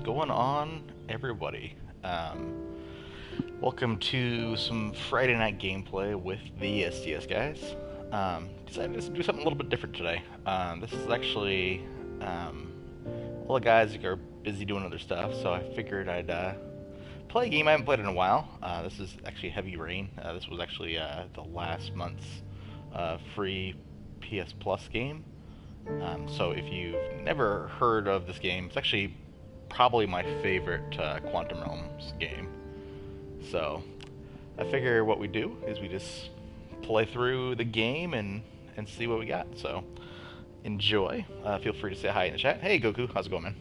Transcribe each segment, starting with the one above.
going on, everybody? Welcome to some Friday night gameplay with the STS Guys. Decided to do something a little bit different today. This is actually, all the guys are busy doing other stuff, so I figured I'd play a game I haven't played in a while. This is actually Heavy Rain. This was actually the last month's free PS Plus game. So if you've never heard of this game, it's actually probably my favorite Quantum Realms game. So I figure what we do is we just play through the game and see what we got. So enjoy. Feel free to say hi in the chat. Hey Goku, how's it going, man?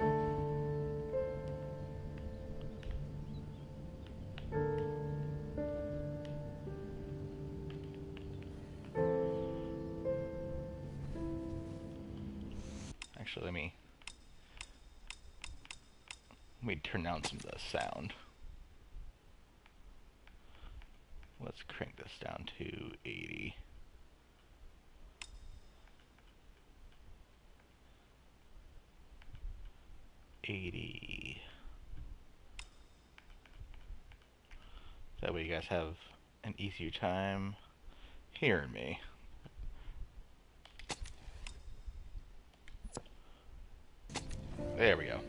Actually, let me turn down some of the sound. Let's crank this down to 80. That way you guys have an easier time hearing me. There we go.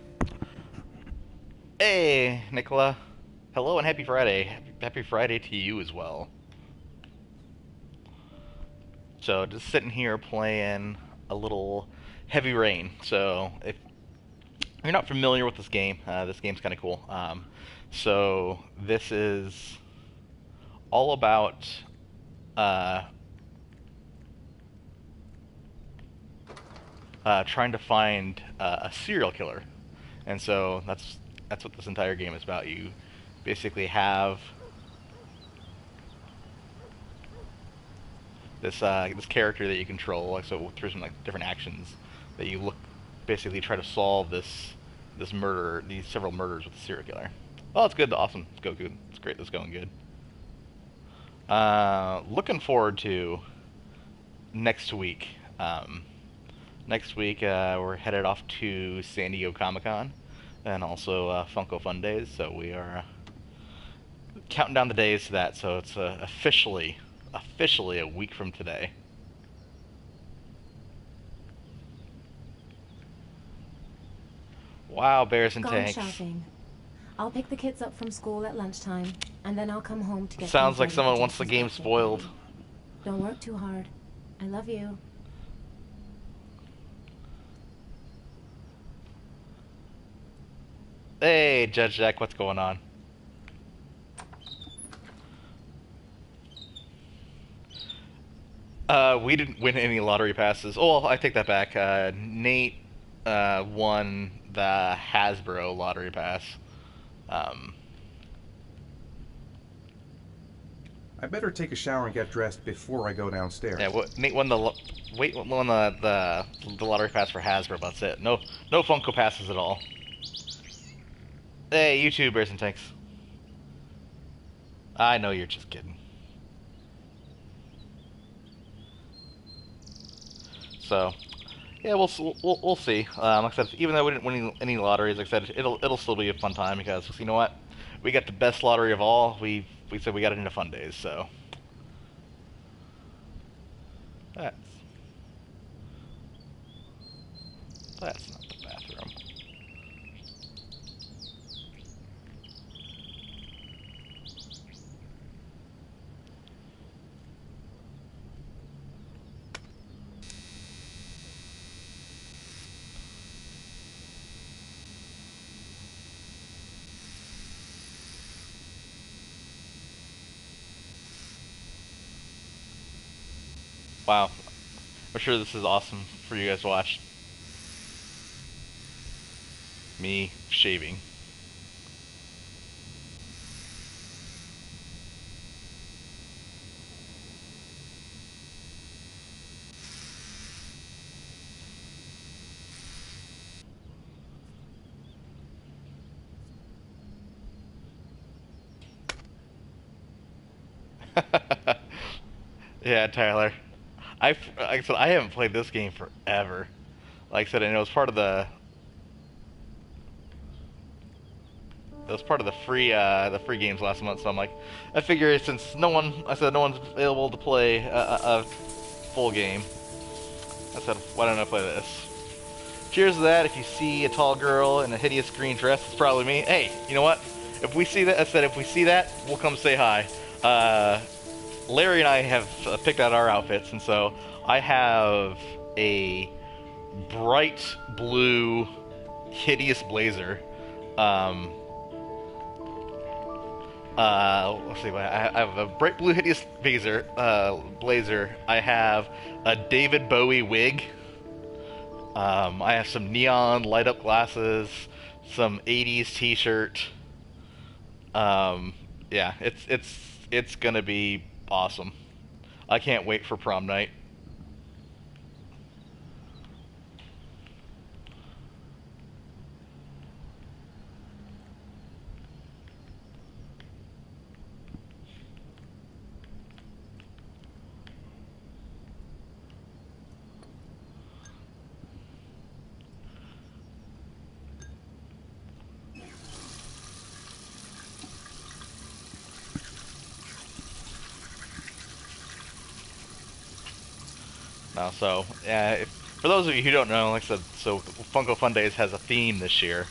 Hey, Nicola. Hello and happy Friday. Happy Friday to you as well. So, just sitting here playing a little Heavy Rain. So, if you're not familiar with this game's kind of cool. So, this is all about trying to find a serial killer, and so that's what this entire game is about. You basically have this character that you control, like, so through some different actions that you basically try to solve this murder, these several murders with the serial killer. Oh, it's good, awesome, it's good. It's great. That's going good. Looking forward to next week. Next week, we're headed off to San Diego Comic-Con and also Funko Fun Days, so we are counting down the days to that, so it's officially a week from today. Wow, bears and tanks. Shopping. I'll pick the kids up from school at lunchtime, and then I'll come home to get. Sounds like someone wants the game spoiled. Don't work too hard. I love you. Hey, Judge Jack, what's going on? We didn't win any lottery passes. Oh, well, I take that back. Nate won the Hasbro lottery pass. I better take a shower and get dressed before I go downstairs. Yeah, Nate won the lottery pass for Hasbro. That's it. No Funko passes at all. Hey, you too, bears and tanks. I know you're just kidding. So, yeah, we'll see. Like I said, even though we didn't win any lotteries, like I said, it'll still be a fun time because you know what, we got the best lottery of all. We said we got it into Fun Days, so that's not the bathroom. Wow, I'm sure this is awesome for you guys to watch. Me shaving. Yeah, Tyler. Like I said, I haven't played this game forever. Like I said, I know it's part of the It was part of the free games last month. So I'm like, I figure since no one's available to play a full game, I said, why don't I play this? Cheers to that. If you see a tall girl in a hideous green dress, it's probably me. Hey, you know what? If we see that, I said, if we see that, we'll come say hi. Larry and I have picked out our outfits, and so I have a bright blue, hideous blazer. Let's see. I have a bright blue, hideous blazer. I have a David Bowie wig. I have some neon light up glasses, some '80s T-shirt. Yeah, it's gonna be awesome. I can't wait for prom night. Now, so for those of you who don't know, like I said, so Funko Fun Days has a theme this year.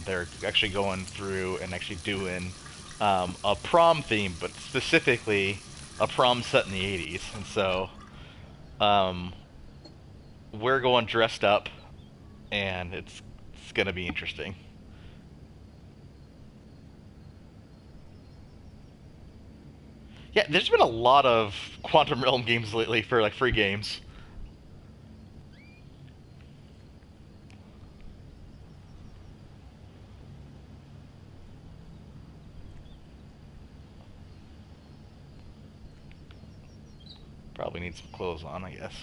They're actually going through and actually doing a prom theme, but specifically a prom set in the '80s. And so we're going dressed up, and it's gonna be interesting. Yeah, there's been a lot of Quantum Realm games lately for like free games. Probably need some clothes on, I guess.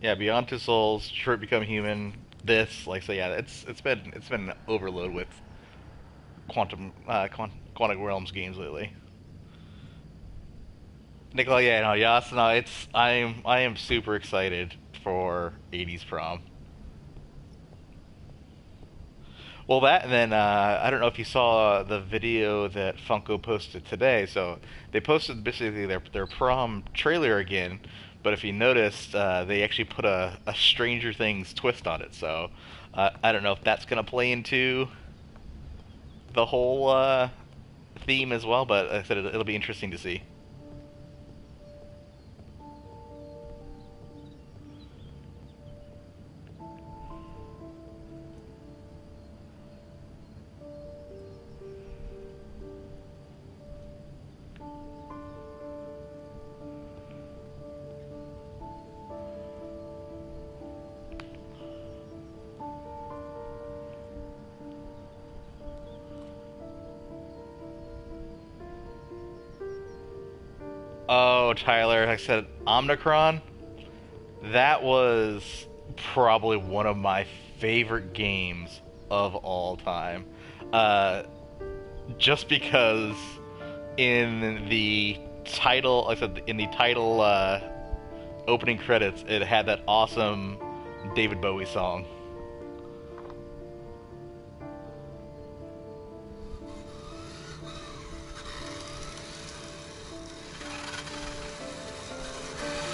Yeah, Beyond Two Souls, Detroit Become Human. This, like, so yeah, it's been an overload with Quantum Realms games lately. Nicola, yeah, no, yes, no, I am super excited for '80s prom. Well, that and then I don't know if you saw the video that Funko posted today. So they posted basically their prom trailer again, but if you noticed, they actually put a Stranger Things twist on it. So I don't know if that's gonna play into the whole theme as well, but like I said it'll be interesting to see. Oh, Tyler, like I said Omnicron. That was probably one of my favorite games of all time. Uh, just because in the title, like I said, in the title opening credits, it had that awesome David Bowie song.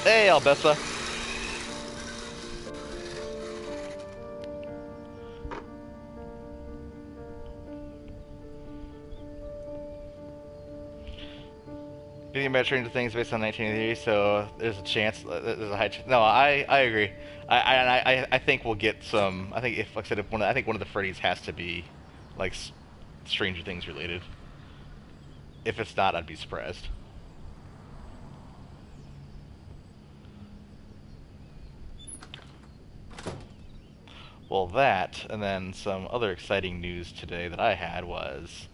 Hey, Albessa. Video about Stranger Things based on 1980, so there's a chance. There's a high chance. No, I agree. I think we'll get some. I think if like I said, if I think one of the Freddy's has to be like Stranger Things related. If it's not, I'd be surprised. Well, that, and then some other exciting news today that I had was,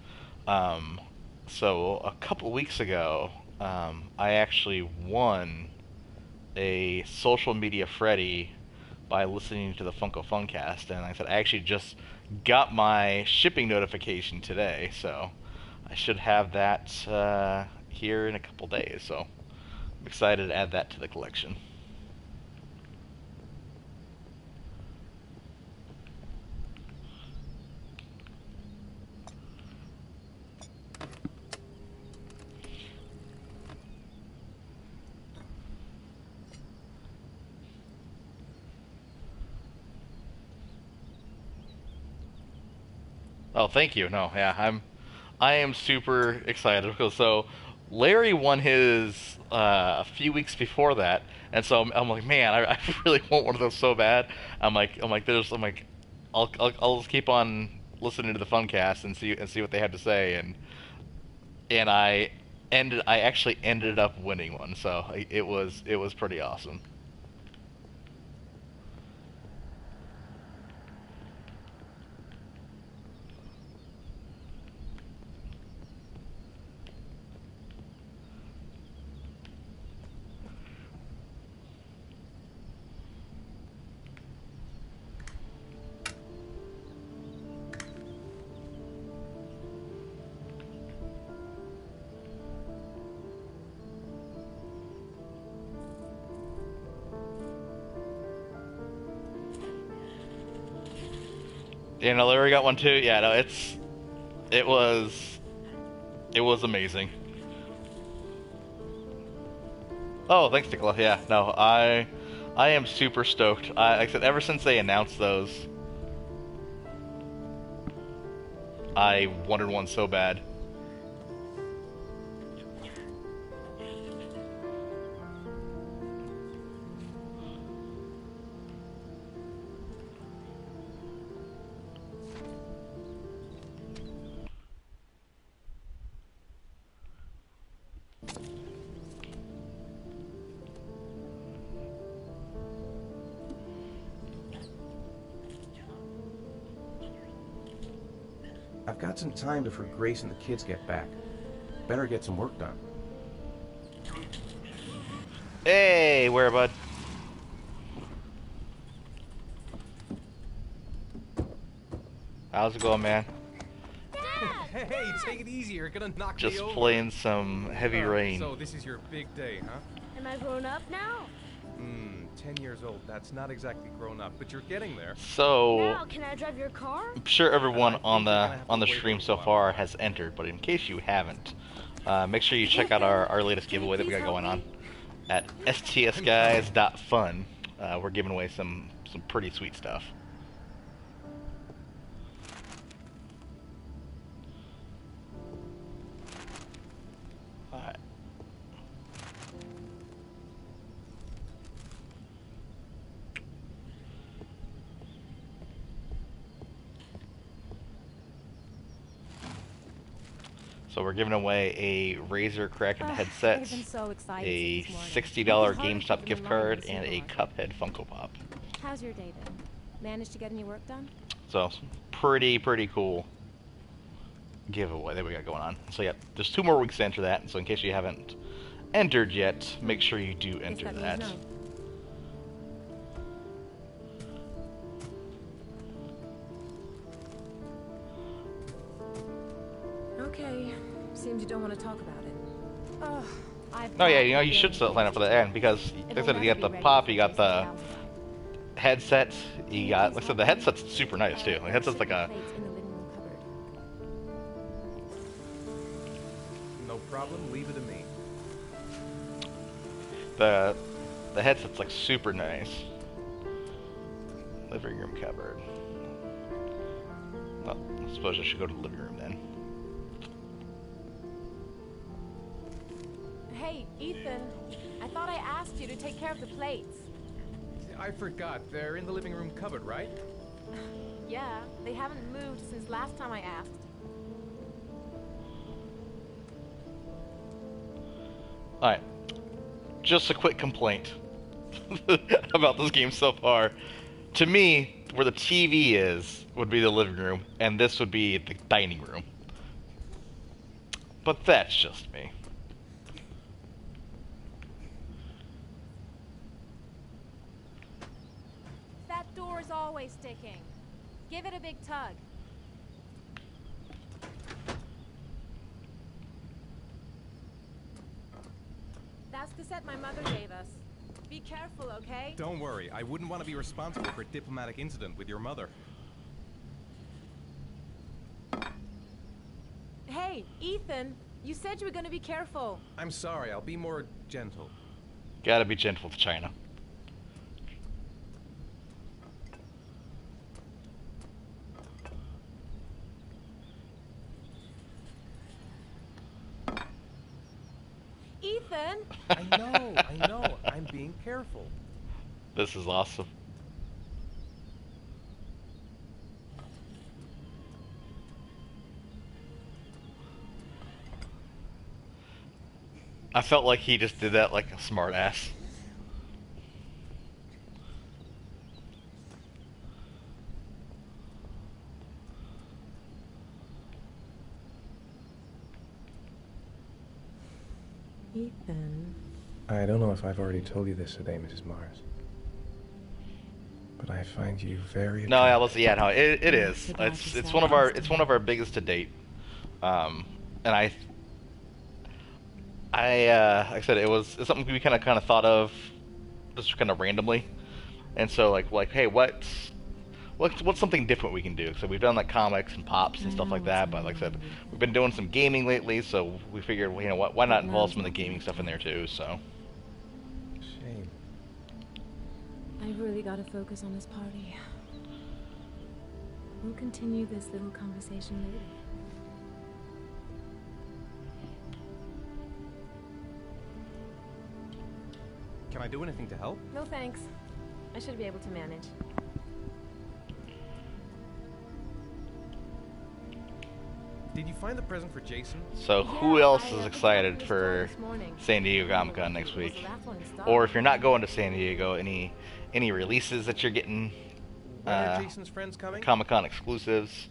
um, so a couple weeks ago, I actually won a social media Freddy by listening to the Funko Funcast, and like I said, I actually just got my shipping notification today, so I should have that here in a couple days. So I'm excited to add that to the collection. Oh, thank you. No, yeah, I am super excited because so Larry won his a few weeks before that, and so I'm like, man, I really want one of those so bad. I'm like, I'll just keep on listening to the Funcast and see what they had to say, and I actually ended up winning one, so it was pretty awesome. You know, Larry got one too. Yeah, no, it was it was amazing. Oh, thanks, Nicola. Yeah, no, I am super stoked. Like I said, ever since they announced those, I wanted one so bad. I've got some time before Grace and the kids get back. Better get some work done. Hey, where, bud? How's it going, man? Hey, take it easy. You're gonna knock Just me over. playing some Heavy Rain. So this is your big day, huh? Am I grown up now? 10 years old. That's not exactly grown up, but you're getting there. So Now, can I drive your car? I'm sure everyone I think on you're gonna the have on to the wait stream a so while. far has entered, but in case you haven't, make sure you check out our latest giveaway that we got going on at stsguys.fun. We're giving away some pretty sweet stuff. Alright. So we're giving away a Razer Kraken headset, I've been so excited a this morning. $60 It's hard to GameStop keep gift them alive card, in the and a supermarket. Cuphead Funko Pop. How's your day been? Managed to get any work done? So pretty cool giveaway that we got going on. So yeah, there's 2 more weeks to enter that. So in case you haven't entered yet, make sure you do enter Guess that. means no. Okay. Seems you don't want to talk about it. Oh, I've No, yeah, got you know, you a should still feeling sign up for the end because, like I said, you got the pop, you got the headset, you got, like I said, the headset's super nice too. The headset's like a, No problem. Leave it to me. the headset's like super nice. Living room cupboard. Well, I suppose I should go to the living room then. Hey, Ethan, I thought I asked you to take care of the plates. I forgot. They're in the living room cupboard, right? Yeah, they haven't moved since last time I asked. Alright. Just a quick complaint about this game so far. To me, where the TV is would be the living room, and this would be the dining room. But that's just me. screwdriver's always sticking. Give it a big tug. That's the set my mother gave us. Be careful, okay? Don't worry, I wouldn't want to be responsible for a diplomatic incident with your mother. Hey, Ethan, you said you were going to be careful. I'm sorry, I'll be more gentle. Gotta be gentle with China. Ethan! I know, I'm being careful. This is awesome. I felt like he just did that like a smart ass. Ethan. I don't know if I've already told you this today, Mrs. Mars, but I find you very No, yeah, attractive. yeah, no, it is. It's one of our biggest to date. And like I said, it's something we kind of thought of just kind of randomly, and so like hey, what's something different we can do? So we've done like comics and pops and stuff like that, but like I said, we've been doing some gaming lately, so we figured, well, you know what, why not involve some of the gaming stuff in there too? So Shame. I've really got to focus on this party. We'll continue this little conversation later. Can I do anything to help? No thanks. I should be able to manage. Did you find the present for Jason? so who else is excited for San Diego Comic-Con next week? Or if you're not going to San Diego, any releases that you're getting? When are Jason's friends coming? Comic-Con exclusives.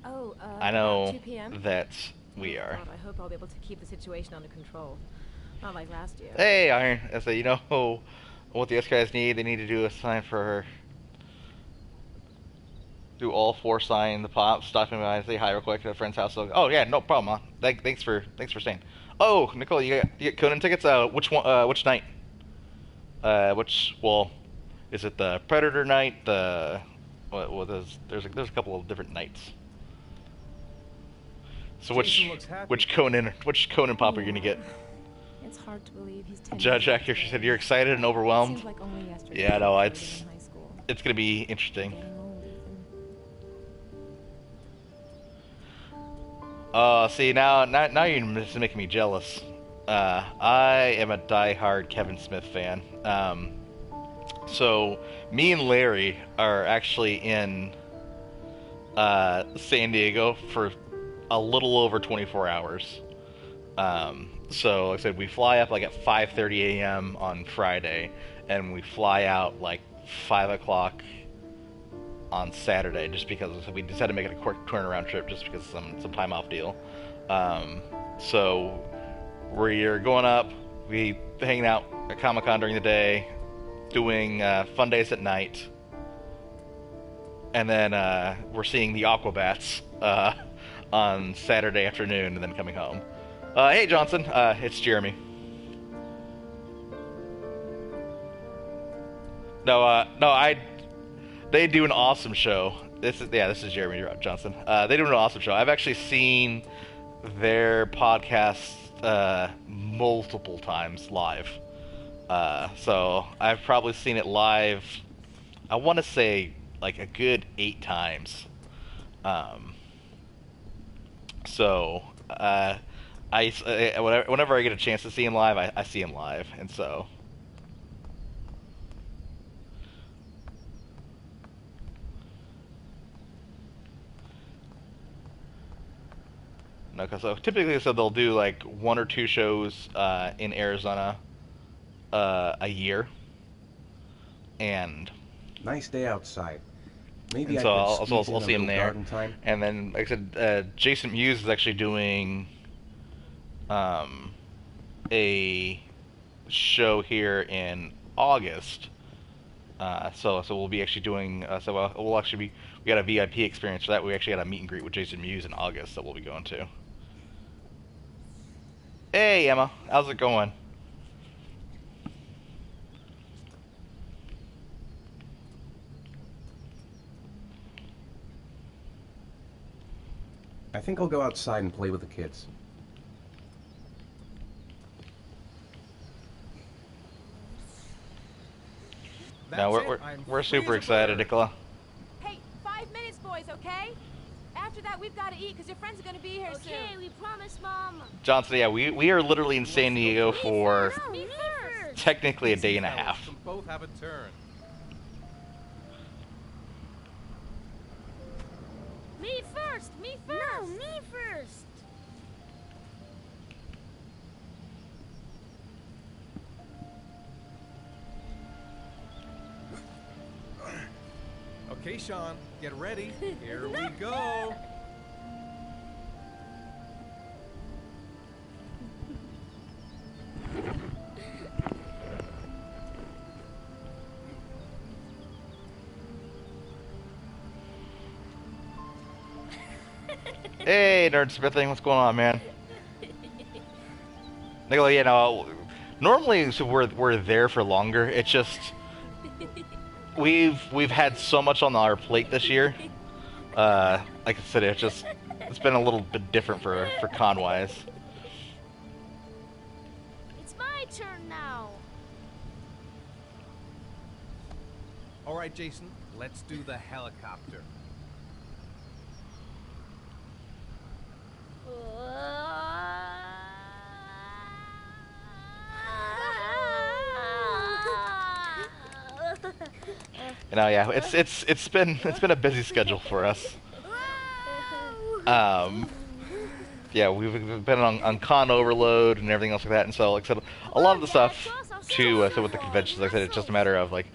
Oh, I about know 2 p.m.? that we are. God, I hope I'll be able to keep the situation under control. Not like last year. Hey, Iron. I say, you know what the S guys need? They need to do a sign for. Do all 4 sign the pop. Stopping by and say hi real quick at a friend's house. So, oh yeah, no problem. Huh? Thanks for staying. Oh, Nicole, you get Conan tickets. Which one? Which night? Is it the Predator night? There's a couple of different nights. So Jason looks happy. which Conan pop are you gonna get? It's hard to believe he's 10 Judge years Actor, old she today. said you're excited and overwhelmed. Seems like only yesterday Yeah, no, we it's were in high school. it's gonna be interesting. Getting old, Ethan. See now you're just making me jealous. I am a die-hard Kevin Smith fan. So me and Larry are actually in San Diego for a little over 24 hours. So like I said, we fly up like at 5:30 a.m. on Friday, and we fly out like 5 o'clock on Saturday, just because we decided to make it a quick turnaround trip, just because some time off deal. So we're going up, we hanging out at Comic-Con during the day, doing fun days at night, and then we're seeing the Aquabats on Saturday afternoon, and then coming home. Hey Johnson, it's Jeremy. They do an awesome show. This is Jeremy Johnson. They do an awesome show. I've actually seen their podcast multiple times live. So I've probably seen it live, I want to say like a good 8 times. Whenever I get a chance to see him live, I see him live, and so. No, so typically, they'll do like 1 or 2 shows in Arizona a year, and Nice day outside. Maybe so I could I'll squeeze in a see him little there. garden time. And then, like I said, Jason Mewes is actually doing a show here in August So we'll be actually doing. We'll actually be. We got a VIP experience for that. We actually got a meet and greet with Jason Mewes in August that we'll be going to. Hey Emma, how's it going? I think I'll go outside and play with the kids. No, we're super excited, Nicola. Hey, 5 minutes, boys, okay? After that, we've got to eat because your friends are going to be here soon. Okay, we promise, Mom. Johnson, yeah, we are literally in San Diego for No, me first. technically a day and a half. Can both have a turn. Me first. Me first. No, me first. Okay, Sean, get ready. Here we go. Hey, Nerd Smithing, what's going on, man? Nicola, you know, normally so we're there for longer. It's just we've had so much on our plate this year. Like I said, it's been a little bit different for con-wise. It's my turn now. All right, Jason, let's do the helicopter. You know, yeah, it's been a busy schedule for us. Yeah, we've been on con overload and everything else like that, and so like I said, a lot of the stuff too. So with the conventions, like I said, it's just a matter of like,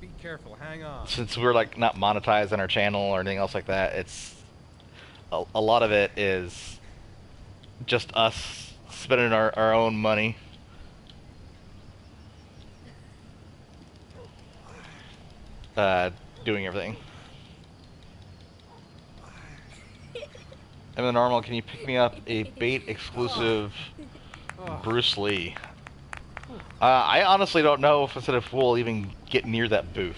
Be careful, hang on. since we're like not monetized on our channel or anything else like that, it's a lot of it is just us spending our own money. Doing everything. And the normal, can you pick me up a bait exclusive Bruce Lee? I honestly don't know if we'll even get near that booth.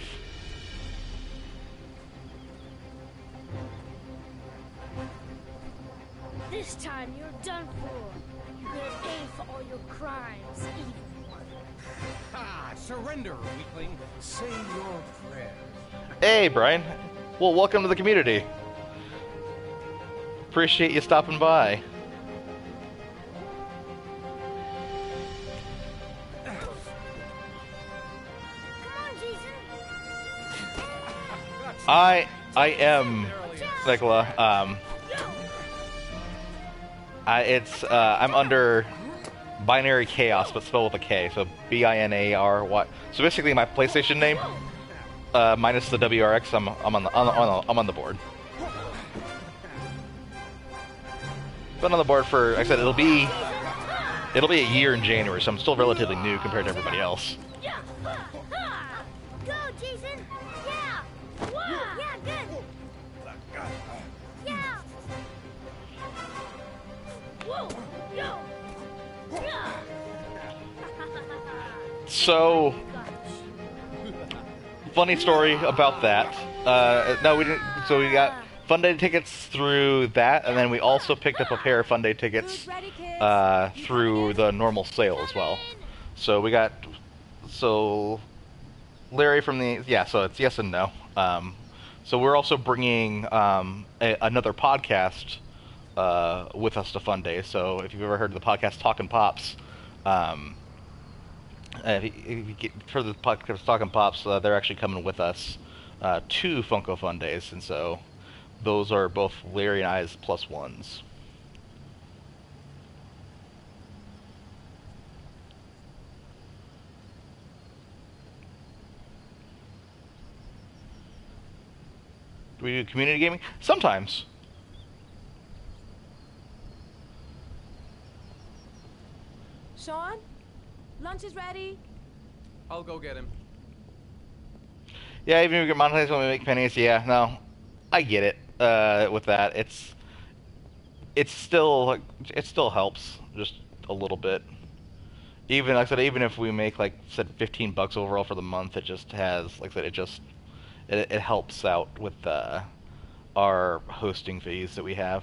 This time you're done for. You're gonna pay for all your crimes, evil one. Ha! Surrender, weakling. Say your prayers. Hey, Brian. Well, welcome to the community. Appreciate you stopping by. Come on, Jason. I am Nicola. I'm under Binary Chaos, but spelled with a K, so BINARY. So basically, my PlayStation name minus the WRX. I'm on the board. Been on the board for, like I said, it'll be a year in January, so I'm still relatively new compared to everybody else. Yeah. Go, Jason. Yeah. Yeah, good. Yeah. Whoa. Yo. Yeah. So, funny story about that. No, we didn't. So we got Fun Day tickets through that, and then we also picked up a pair of Fun Day tickets through the normal sale as well. So we got Larry from the so it's yes and no. So we're also bringing another podcast with us to Fun Day. So if you've ever heard of the podcast Talkin' Pops, if you heard the podcast Talkin' Pops, they're actually coming with us to Funko Fun Days, and so those are both Larry and I's plus ones. Do we do community gaming? Sometimes. Sean, lunch is ready. I'll go get him. Yeah, even if we get monetized when we make pennies, yeah, no, I get it. With that, it's still it still helps just a little bit. Even like I said, even if we make like said $15 overall for the month, it just has like I said, it helps out with our hosting fees that we have.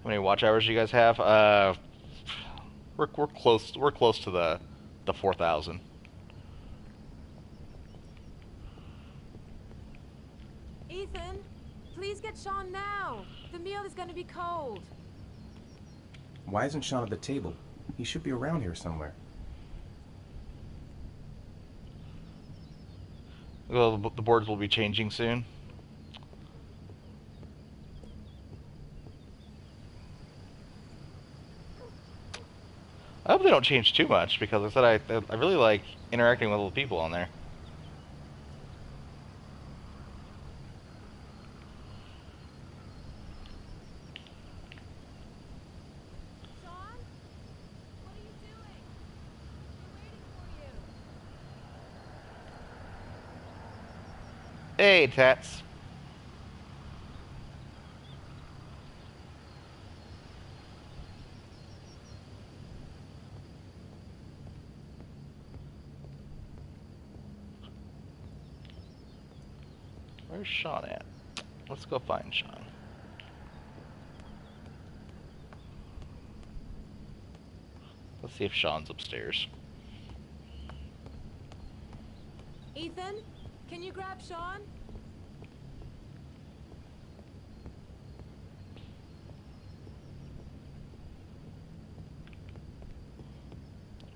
How many watch hours do you guys have? We're close to the 4,000. Ethan, please get Sean now. The meal is going to be cold. Why isn't Sean at the table? He should be around here somewhere. Well, the boards will be changing soon. I hope they don't change too much because I said I really like interacting with other people on there. Sean? What are you doing? We're waiting for you. Hey, Tats. Where's Sean at? Let's go find Sean. Let's see if Sean's upstairs. Ethan, can you grab Sean?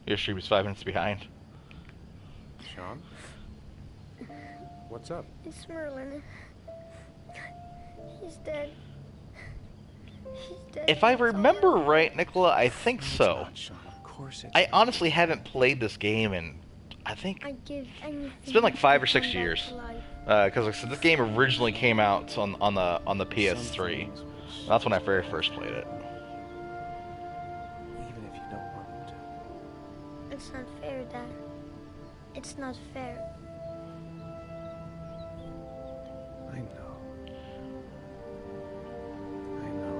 Your stream is 5 minutes behind. Sean? What's up? It's Merlin. He's dead. He's dead. If I That's all remember know. right, Nicola, I think so. Not Sean, of course it's I not. honestly haven't played this game in, I think, I'd give anything it's been like 5 or to 6 come back years. to life. Because like I said, this game originally came out on the Some PS3. things which- That's when I very first played it. Even if you don't want them to. It's not fair, Dad. It's not fair. I know. I know.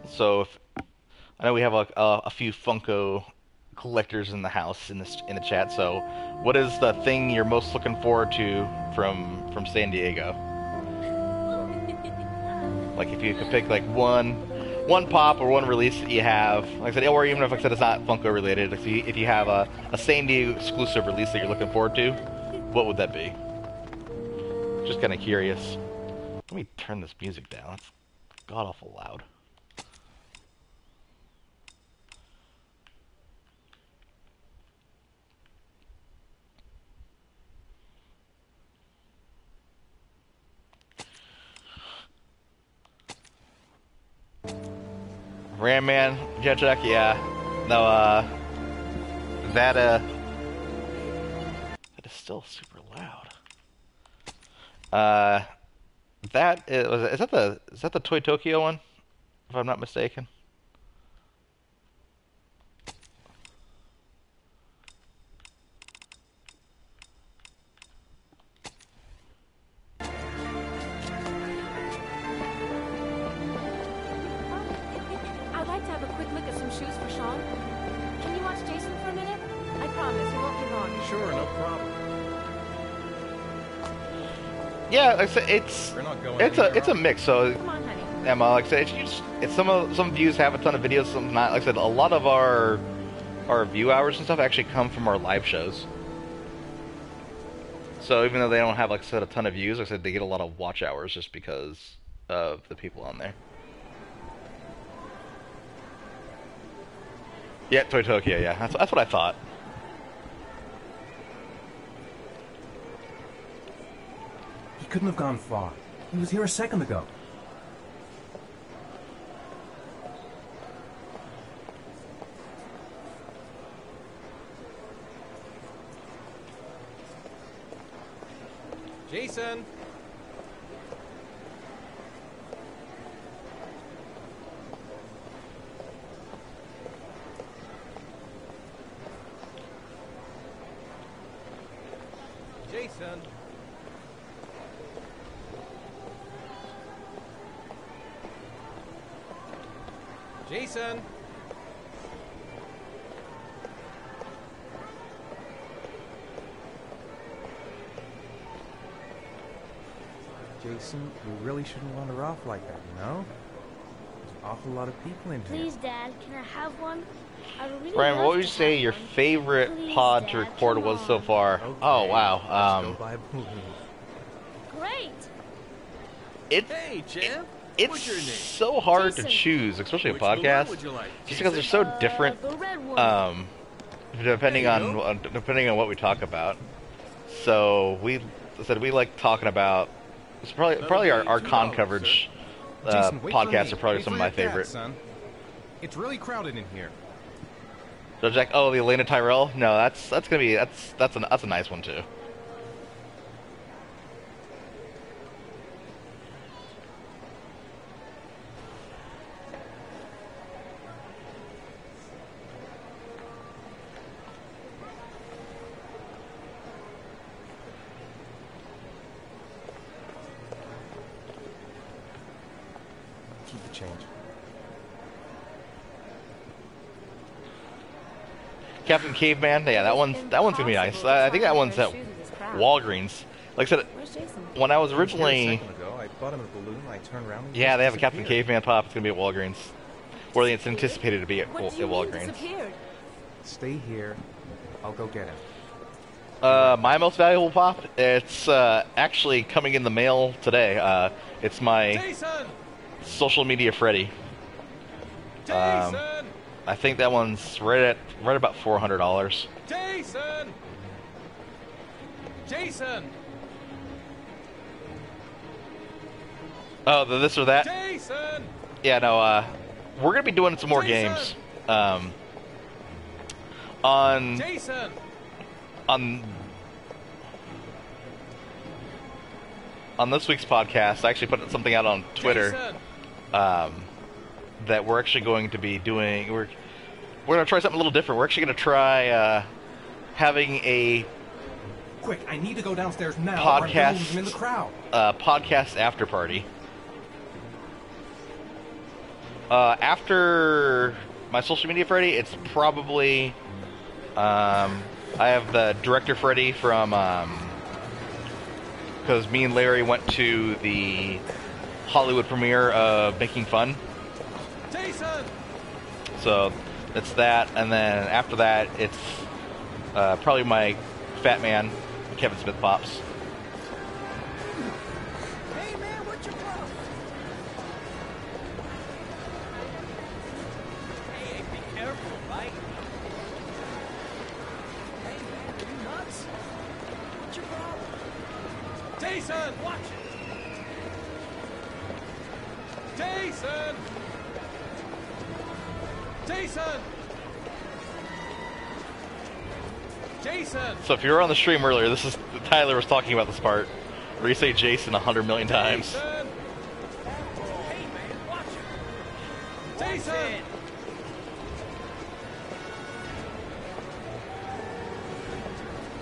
So if, I know we have a few Funko collectors in the house in the chat. So what is the thing you're most looking forward to from San Diego? Like if you could pick like one pop or one release that you have, like I said, or even if like I said it's not Funko related, if you have a San Diego exclusive release that you're looking forward to, what would that be? Just kind of curious. Let me turn this music down. It's god awful loud. Ram Man, Jet Jack, yeah. No, that is still super loud. Is that the Toy Tokyo one? If I'm not mistaken. I'd like to have a quick look at some shoes for Sean. Can you watch Jason for a minute? I promise, it won't be long. Sure, no problem. Yeah, like I said, it's We're not going it's anywhere, a are we? mix. So Come on, honey. Emma, like I said, it's some views have a ton of videos, some not. Like I said, a lot of our view hours and stuff actually come from our live shows. So even though they don't have like I said a ton of views, like I said they get a lot of watch hours just because of the people on there. Yeah, Toy Tokyo, yeah, that's what I thought. He couldn't have gone far. He was here a second ago. Jason! Jason. Jason. Jason, we really shouldn't wander off like that, you know? There's an awful lot of people in here. Please, Dad, can I have one? I would really Brian, love what would you to say have your one. favorite Please, pod to Dad, record come was so on. far? Okay, Oh let's wow. go buy a balloon. Great. It's Hey, champ. it's What's your name? so hard to Jason. choose, especially a Which balloon podcast, would you like, just because they're Jason? so different. The red one. Depending There you on what we talk about. So we said we like talking about. It's probably our con $2, coverage Jason, wait for podcasts me. are probably Wait some of for my your dad, favorite. son. It's really crowded in here. So Jack, oh, the Elena Tyrell. No, that's gonna be that's a nice one too. Keep the change. Captain Caveman. Yeah, that one's gonna be nice. I think that one's at Walgreens. Like I said, Where's Jason? when I was He was here a originally, second ago. I bought him a balloon. I turned around. And he yeah, just they have a Captain disappeared. Caveman pop. It's gonna be at Walgreens, or it's anticipated to be at, What do you at mean Walgreens. disappeared? Stay here. I'll go get him. My most valuable pop. It's actually coming in the mail today. It's my Jason. social media Freddy. Jason. I think that one's right about $400. Jason. Jason. Oh, the this or that. Jason. Yeah, no. We're gonna be doing some more Jason! games. On Jason. on this week's podcast, I actually put something out on Twitter. Jason. That we're actually going to be doing. We're going to try something a little different. We're actually going to try having a Quick, I need to go downstairs now. Podcast. I'm in the crowd. podcast after party. After my social media Freddy, it's probably I have the director Freddy from because me and Larry went to the Hollywood premiere of Making Fun. Jason. So it's that, and then after that, it's probably my Fat Man, Kevin Smith pops. Hey, man, what's your problem? Hey, be careful, right? Hey, man, are you nuts? What's your problem? Jason. Watch it. Jason. Jason. Jason. So if you were on the stream earlier, this is Tyler was talking about this part where you say Jason 100 million times. Jason. Hey, man, watch it. Jason.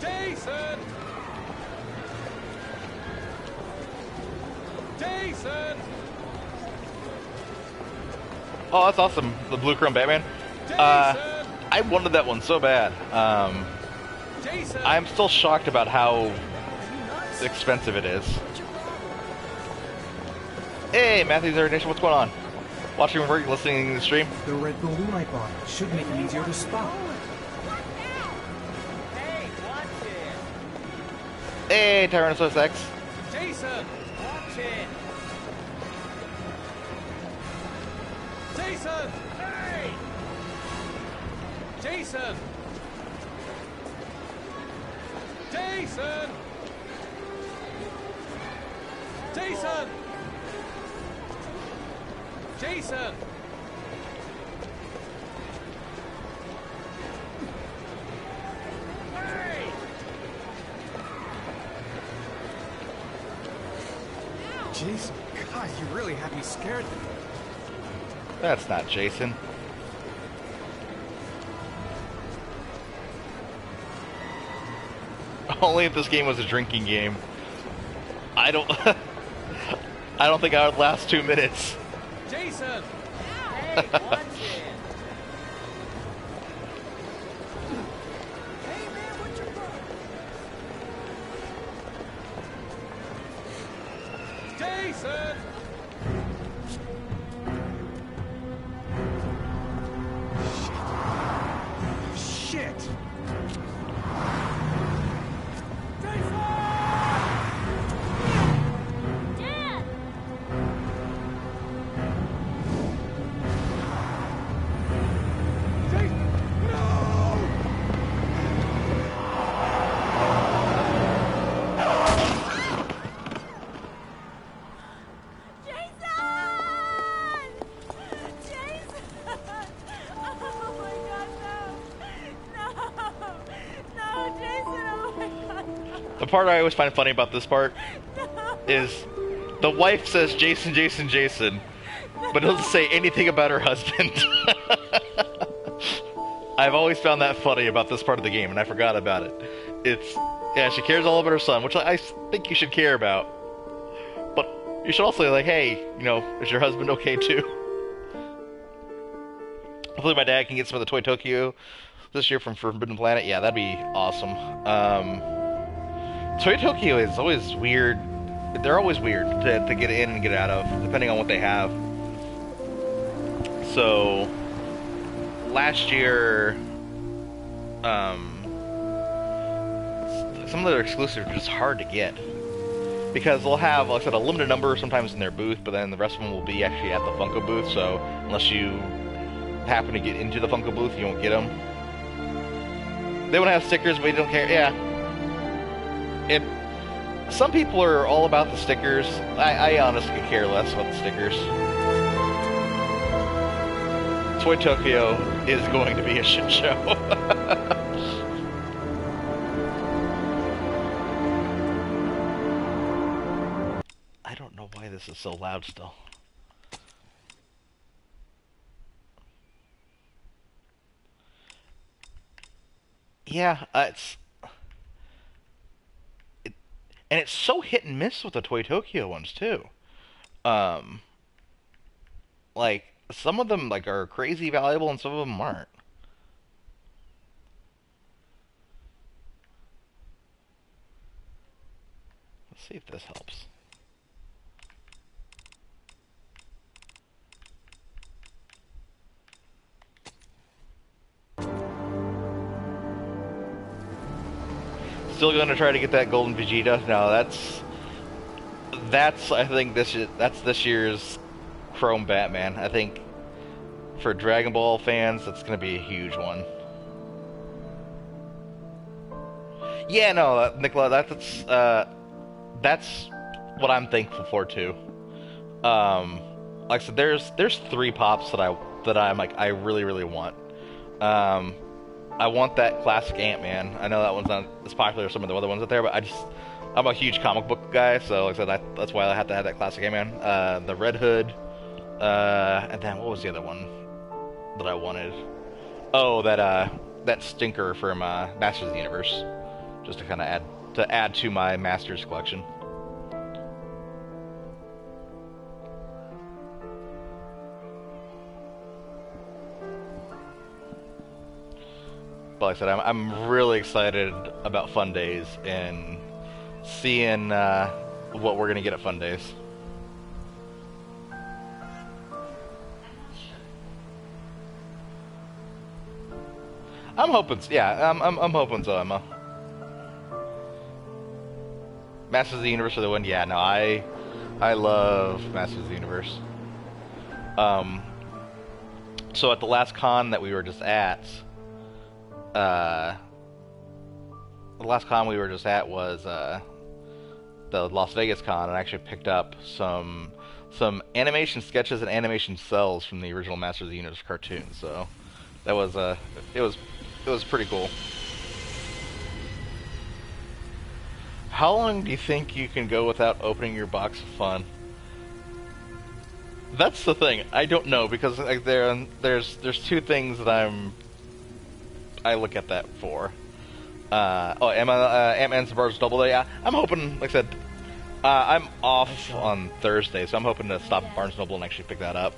Jason. Jason. Oh, that's awesome! The Blue Chrome Batman. Jason. I wanted that one so bad. Jason. I'm still shocked about how Are you nuts? expensive it is. What's your problem? Hey, Matthew's Air Nation, what's going on? Watching or listening to the stream? The red balloon I bought should make it easier to spot. Hey, watch it. Hey, Tyrannosaurus X. Jason. Watch it. Jason. Hey! Jason. Jason. Jason. Jason. Hey! Jason. God, you really had me scared. That's not Jason. Only if this game was a drinking game. I don't... I don't think I would last 2 minutes. Jason! Hey, watch it. Hey, man, what's your problem? Jason! Shit! Dad! Jason! No! Jason! Jason! Oh my God, no! No! No, Jason! Oh my God, no! The part I always find funny about this part is the wife says Jason, Jason, Jason, but doesn't say anything about her husband. I've always found that funny about this part of the game, and I forgot about it. It's, yeah, she cares all about her son, which I think you should care about. But you should also like, hey, you know, is your husband okay too? Hopefully my dad can get some of the Toy Tokyo this year from Forbidden Planet. Yeah, that'd be awesome. Toy Tokyo is always weird. They're always weird to get in and get out of, depending on what they have. So, last year, some of their exclusives are just hard to get. Because they'll have, like I said, a limited number sometimes in their booth, but then the rest of them will be actually at the Funko booth, so unless you happen to get into the Funko booth, you won't get them. They won't have stickers, but you don't care. Yeah. Some people are all about the stickers. I honestly care less about the stickers. Toy Tokyo is going to be a shit show. I don't know why this is so loud still. Yeah, and it's so hit and miss with the Toy Tokyo ones too. Like some of them like are crazy valuable, and some of them aren't. Let's see if this helps. Still gonna try to get that golden Vegeta. No, that's I think that's this year's Chrome Batman. I think for Dragon Ball fans, that's gonna be a huge one. Yeah, no, Nicola, that's what I'm thankful for too. Like I said, there's 3 pops that I'm like I really want. I want that classic Ant-Man. I know that one's not as popular as some of the other ones out there, but I'm a huge comic book guy, so like I said, that's why I have to have that classic Ant-Man. The Red Hood, and then what was the other one that I wanted? Oh, that stinker from Masters of the Universe, just to kind of add to my Masters collection. But like I said, I'm really excited about Fun Days and seeing what we're gonna get at Fun Days. I'm hoping, yeah, I'm hoping so, Emma. Masters of the Universe are the one, yeah. No, I love Masters of the Universe. So at the last con that we were just at. The last con we were just at was the Las Vegas con, and I actually picked up some animation sketches and animation cells from the original Masters of the Universe cartoon. So that was it was pretty cool. How long do you think you can go without opening your box of fun? That's the thing. I don't know, because like there's 2 things that I look at that for. Ant-Man's and Barnes Double Day. Yeah, I'm hoping, like I said, I'm off on Thursday, so I'm hoping to stop at Barnes Noble and actually pick that up.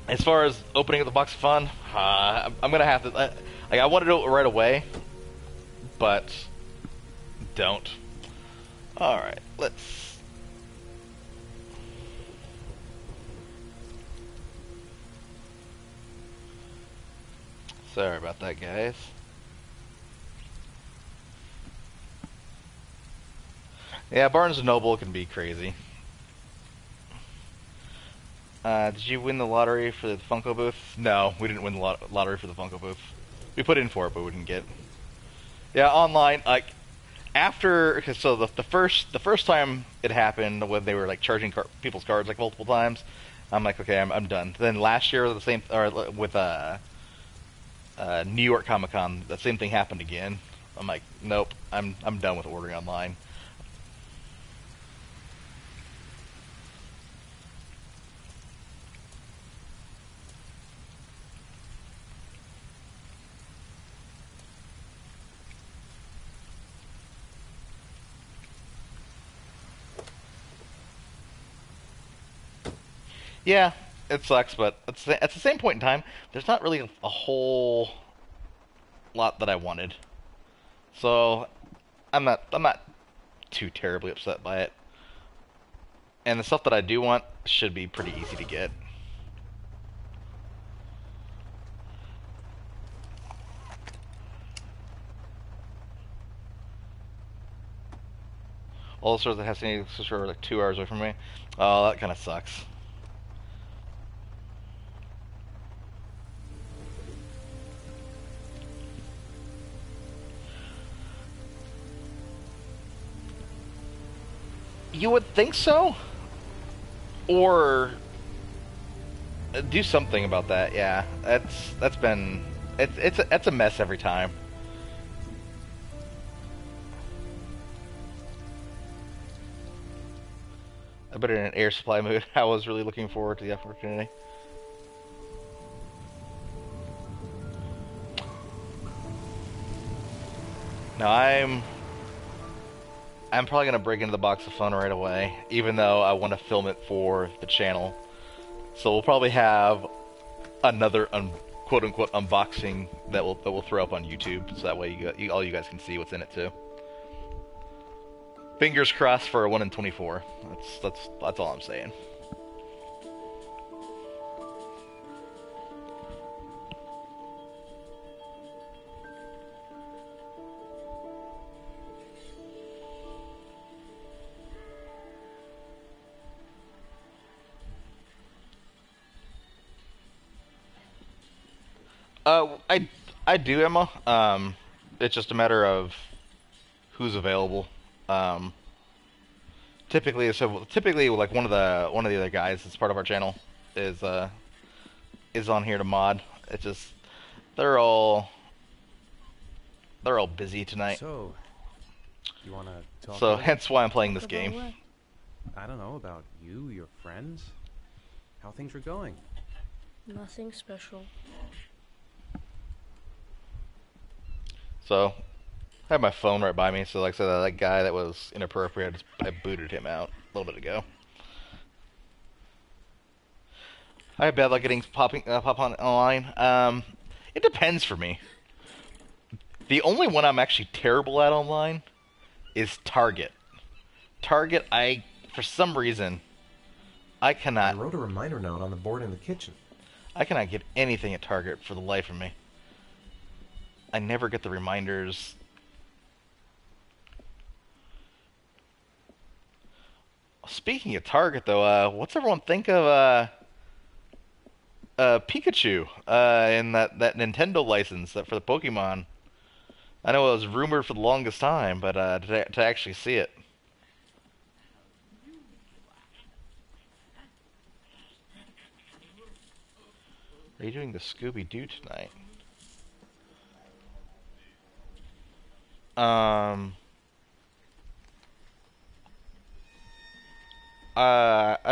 As far as opening up the box of fun, I'm gonna have to. I want to do it right away, but don't. All right, let's. Sorry about that, guys. Yeah, Barnes & Noble can be crazy. Did you win the lottery for the Funko booth? No, we didn't win the lottery for the Funko booth. We put in for it, but we didn't get. Yeah, online, like after, so the first time it happened when they were like charging people's cards like multiple times, I'm like, okay, I'm done. Then last year, the same, or with New York Comic Con, the same thing happened again. I'm like, nope, I'm done with ordering online. Yeah, it sucks, but at the same point in time, there's not really a whole lot that I wanted. So I'm not too terribly upset by it. And the stuff that I do want should be pretty easy to get. All the stores that have San Diego are like 2 hours away from me. Oh, that kind of sucks. You would think so, or do something about that. Yeah, that's been it's a mess every time. I better in an air supply mood. I was really looking forward to the opportunity. Now I'm probably gonna break into the box of fun right away, even though I want to film it for the channel. So we'll probably have another quote unquote unboxing that we'll throw up on YouTube, so that way all you guys can see what's in it too. Fingers crossed for a 1 in 24. That's all I'm saying. I do, Emma. It's just a matter of who's available. Typically, like one of the other guys that's part of our channel is on here to mod. It's just they're all busy tonight. So, you wanna talk? So hence why I'm playing this game. What? I don't know about you, your friends, how things are going. Nothing special. So I have my phone right by me, so like I said, that guy that was inappropriate, I booted him out a little bit ago. I have bad luck getting pop on online. It depends for me. The only one I'm actually terrible at online is Target. Target, for some reason, I cannot. I wrote a reminder note on the board in the kitchen. I cannot get anything at Target for the life of me. I never get the reminders. Speaking of Target, though, what's everyone think of Pikachu and that Nintendo license for the Pokemon? I know it was rumored for the longest time, but to actually see it. Are you doing the Scooby-Doo tonight? I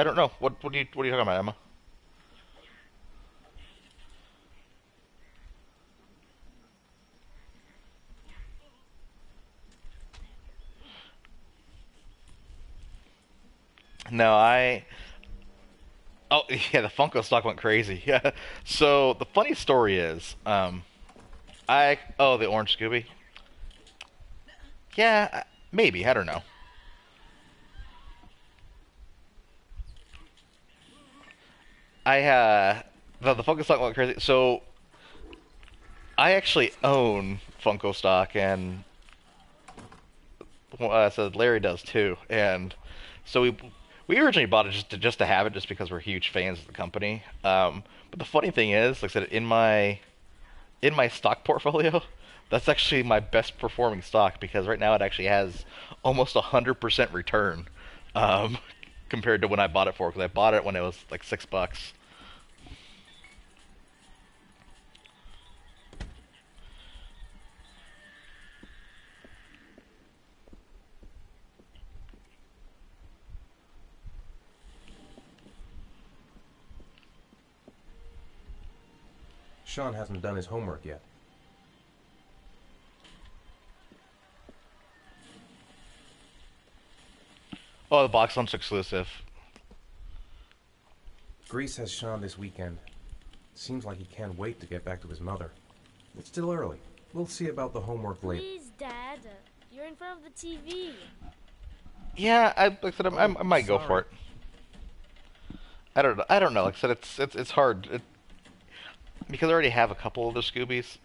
don't know. What are you talking about, Emma? No, I. Oh yeah, the Funko stock went crazy. Yeah. So the funny story is, the orange Scooby. Yeah, maybe I don't know. I the Funko stock went crazy. So I actually own Funko stock, and so Larry does too. And so we originally bought it just to have it, just because we're huge fans of the company. But the funny thing is, like I said, in my stock portfolio, that's actually my best performing stock, because right now it actually has almost 100% return, um, compared to when I bought it for. Because I bought it when it was like $6. Sean hasn't done his homework yet. Oh, the box lunch exclusive. Grease has Sean this weekend. Seems like he can't wait to get back to his mother. It's still early. We'll see about the homework later. Please, Dad. You're in front of the TV. Yeah, like I said, I might go for it. I don't know. Like I said, it's hard because I already have a couple of the Scoobies,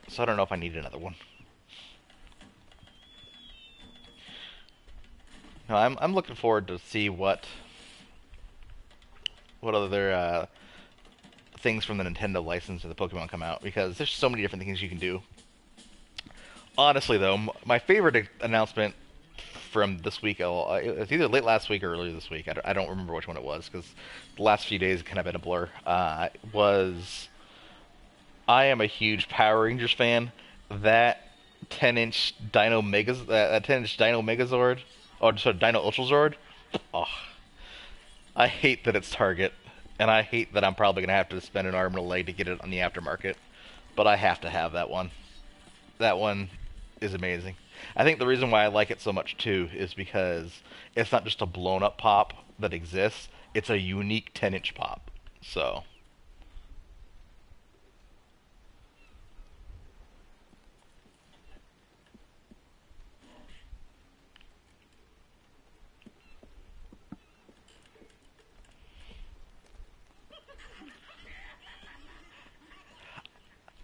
so I don't know if I need another one. No, I'm looking forward to see what other things from the Nintendo license of the Pokemon come out, because there's so many different things you can do. Honestly, though, my favorite announcement from this week, it was either late last week or earlier this week. I don't remember which one it was, because the last few days have kind of been a blur. Was I am a huge Power Rangers fan. That 10-inch Dino that 10-inch Dino Megazord, or sorry, Dino Ultra Zord. Oh, I hate that it's Target, and I hate that I'm probably gonna have to spend an arm and a leg to get it on the aftermarket. But I have to have that one. That one is amazing. I think the reason why I like it so much too is because it's not just a blown up pop that exists, it's a unique 10-inch pop. So,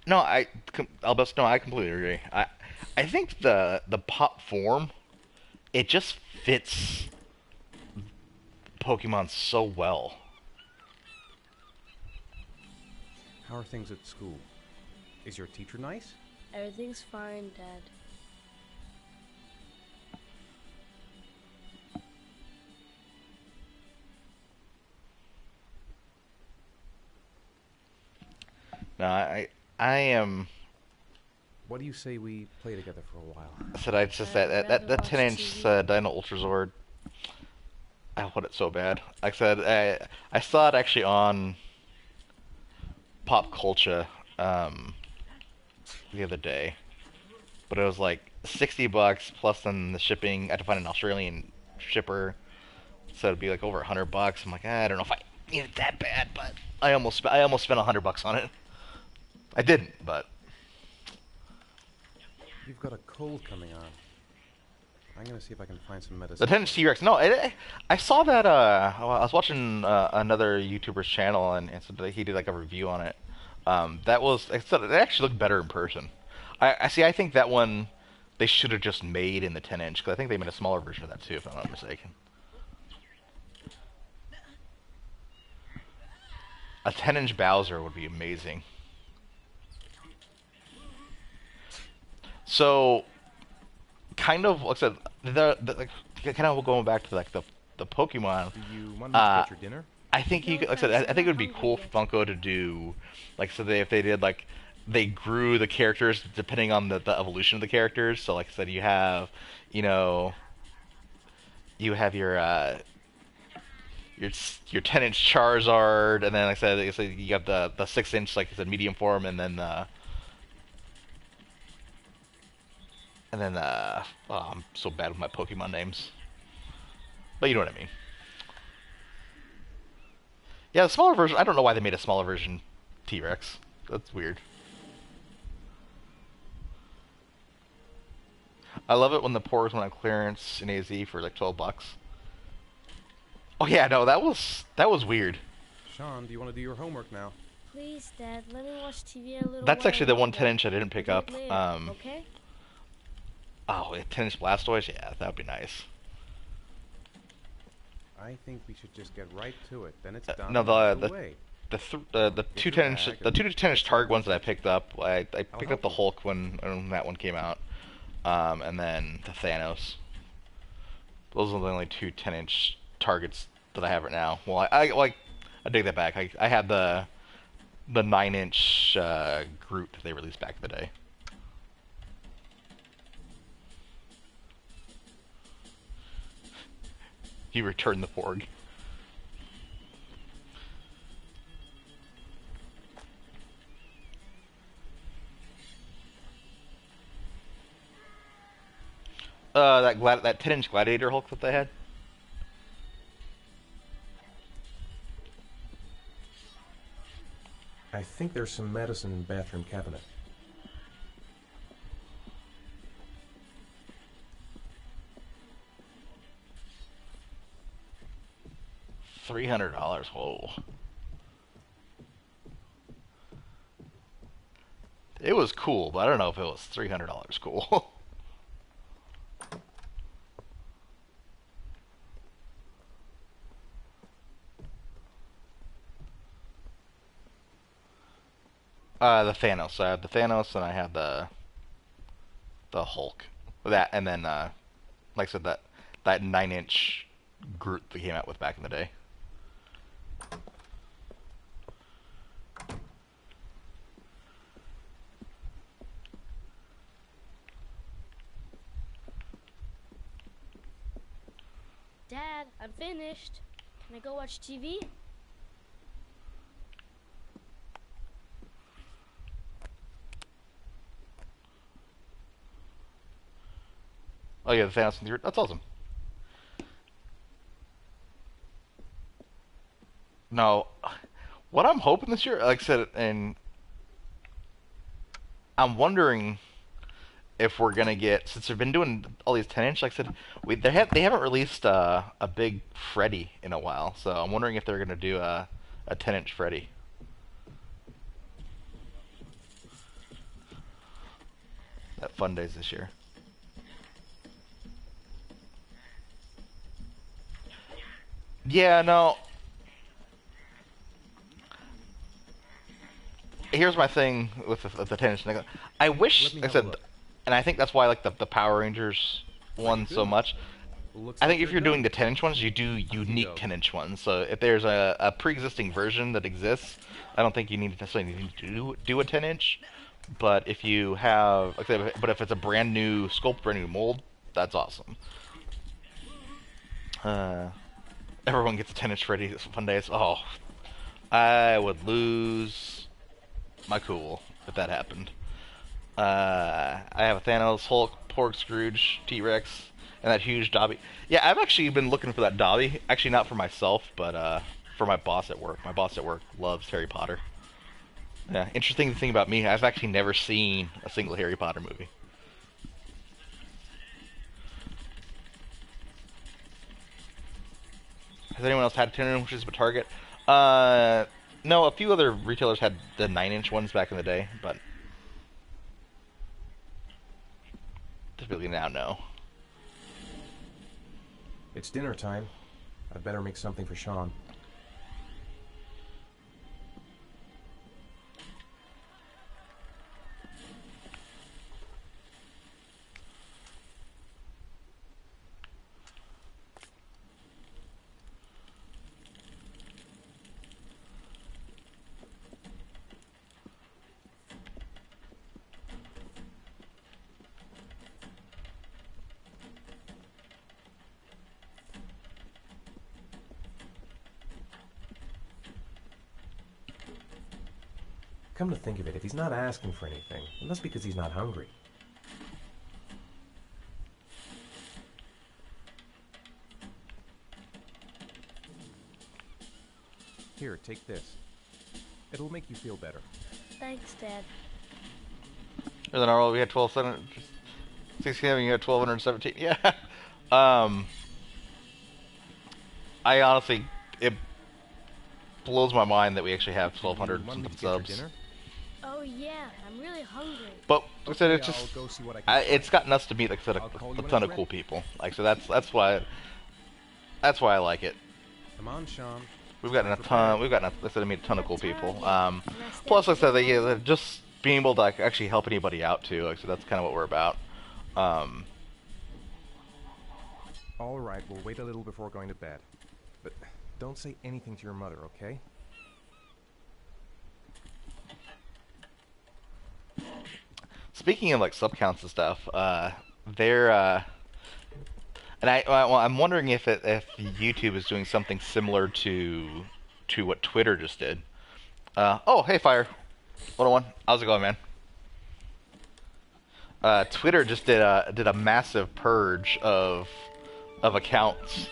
no, Albus, no, I completely agree. I think the pop form, it just fits Pokemon so well. How are things at school? Is your teacher nice? Everything's fine, Dad. No, I am. What do you say we play together for a while? I said I just that 10-inch Dino Ultra Zord. I want it so bad. Like I said, I saw it actually on Pop Culture the other day, but it was like $60 plus then the shipping. I had to find an Australian shipper, so it'd be like over $100. I'm like, I don't know if I need it that bad, but I almost spent $100 on it. I didn't, but You've got a cold coming on. I'm gonna see if I can find some medicine. the 10-inch T-Rex. No, I saw that. I was watching another YouTuber's channel, and so he did like a review on it. That was, like I said, it actually looked better in person. I see. I think that one they should have just made in the 10-inch, because I think they made a smaller version of that too, if I'm not mistaken. A 10-inch Bowser would be amazing. So, kind of, like I said, like, kind of going back to like the Pokemon. Do you want me to get your dinner? I think you could, like I said, I think it would be cool for Funko to do, like, so if they did like, they grew the characters depending on the evolution of the characters. So, like I said, you have, you know, you have your 10-inch Charizard, and then like I said you have the 6-inch, like I said, medium form, and then oh, I'm so bad with my Pokemon names, but you know what I mean. Yeah, the smaller version. I don't know why they made a smaller version T-Rex. That's weird. I love it when the Porgs went on clearance in AZ for like $12. Oh yeah, no, that was weird. Sean, do you want to do your homework now? Please, Dad, let me watch TV a little That's while actually the one longer. 10-inch I didn't pick We'll up. do it later, okay? Oh, a 10-inch Blastoise? Yeah, that would be nice. I think we should just get right to it. Then it's done. done. No, the way. the two 10-inch Target ones that I picked up. I picked up the Hulk when that one came out, and then the Thanos. Those are the only two 10-inch targets that I have right now. Well, I take that back. I had the 9-inch Groot they released back in the day. He returned the Porg. That 10-inch Gladiator Hulk that they had. I think there's some medicine in the bathroom cabinet. $300. Whoa. It was cool, but I don't know if it was $300 cool. The Thanos. I had the Thanos, and I had the Hulk. That, and then, like I said, that 9-inch Groot that came out with back in the day. Dad, I'm finished. Can I go watch TV? Oh yeah, the Thanos in the That's awesome. No, what I'm hoping this year, like I said, and I'm wondering if we're gonna get, since they've been doing all these 10-inch, like I said, they haven't released a big Freddy in a while, so I'm wondering if they're gonna do a 10-inch Freddy. At Fun Days this year. Yeah, no. Here's my thing with the 10-inch. I wish, like I said, and I think that's why I like the Power Rangers one so much. I think if you're doing the 10-inch ones, you do unique 10-inch ones. So if there's a pre-existing version that exists, I don't think you necessarily need to do a 10-inch. But if you have, like, but if it's a brand new sculpt, brand new mold, that's awesome. Everyone gets a 10-inch Freddy this Fun Days. Oh, I would lose my cool if that happened. I have a Thanos, Hulk, Porg, Scrooge, T-Rex, and that huge Dobby. Yeah, I've actually been looking for that Dobby. Actually, not for myself, but for my boss at work. My boss at work loves Harry Potter. Yeah, interesting thing about me, I've actually never seen a single Harry Potter movie. Has anyone else had 10-inches but Target? No, a few other retailers had the 9-inch ones back in the day, but typically now, no. It's dinner time. I'd better make something for Sean. Come to think of it, if he's not asking for anything, it must be because he's not hungry. Here, take this. It'll make you feel better. Thanks, Dad. And then we had 1200. 16, you had 1217. Yeah. I honestly, it blows my mind that we actually have 1200 something subs. Oh yeah, I'm really hungry. But like I said, it's I'll just go see what I can it's gotten us to meet, like I said, a ton of cool people. Like so, that's why I like it. Come on, Sean. We've gotten a ton. We've gotten, like I said, to meet a ton of cool people. Plus, like I said, they're just being able to like, actually help anybody out too. Like so, that's kind of what we're about. All right, we'll wait a little before going to bed. But don't say anything to your mother, okay? Speaking of like sub counts and stuff, they're and I'm wondering if YouTube is doing something similar to what Twitter just did. Oh, hey, Fire 101, how's it going, man? Twitter just did a massive purge of accounts.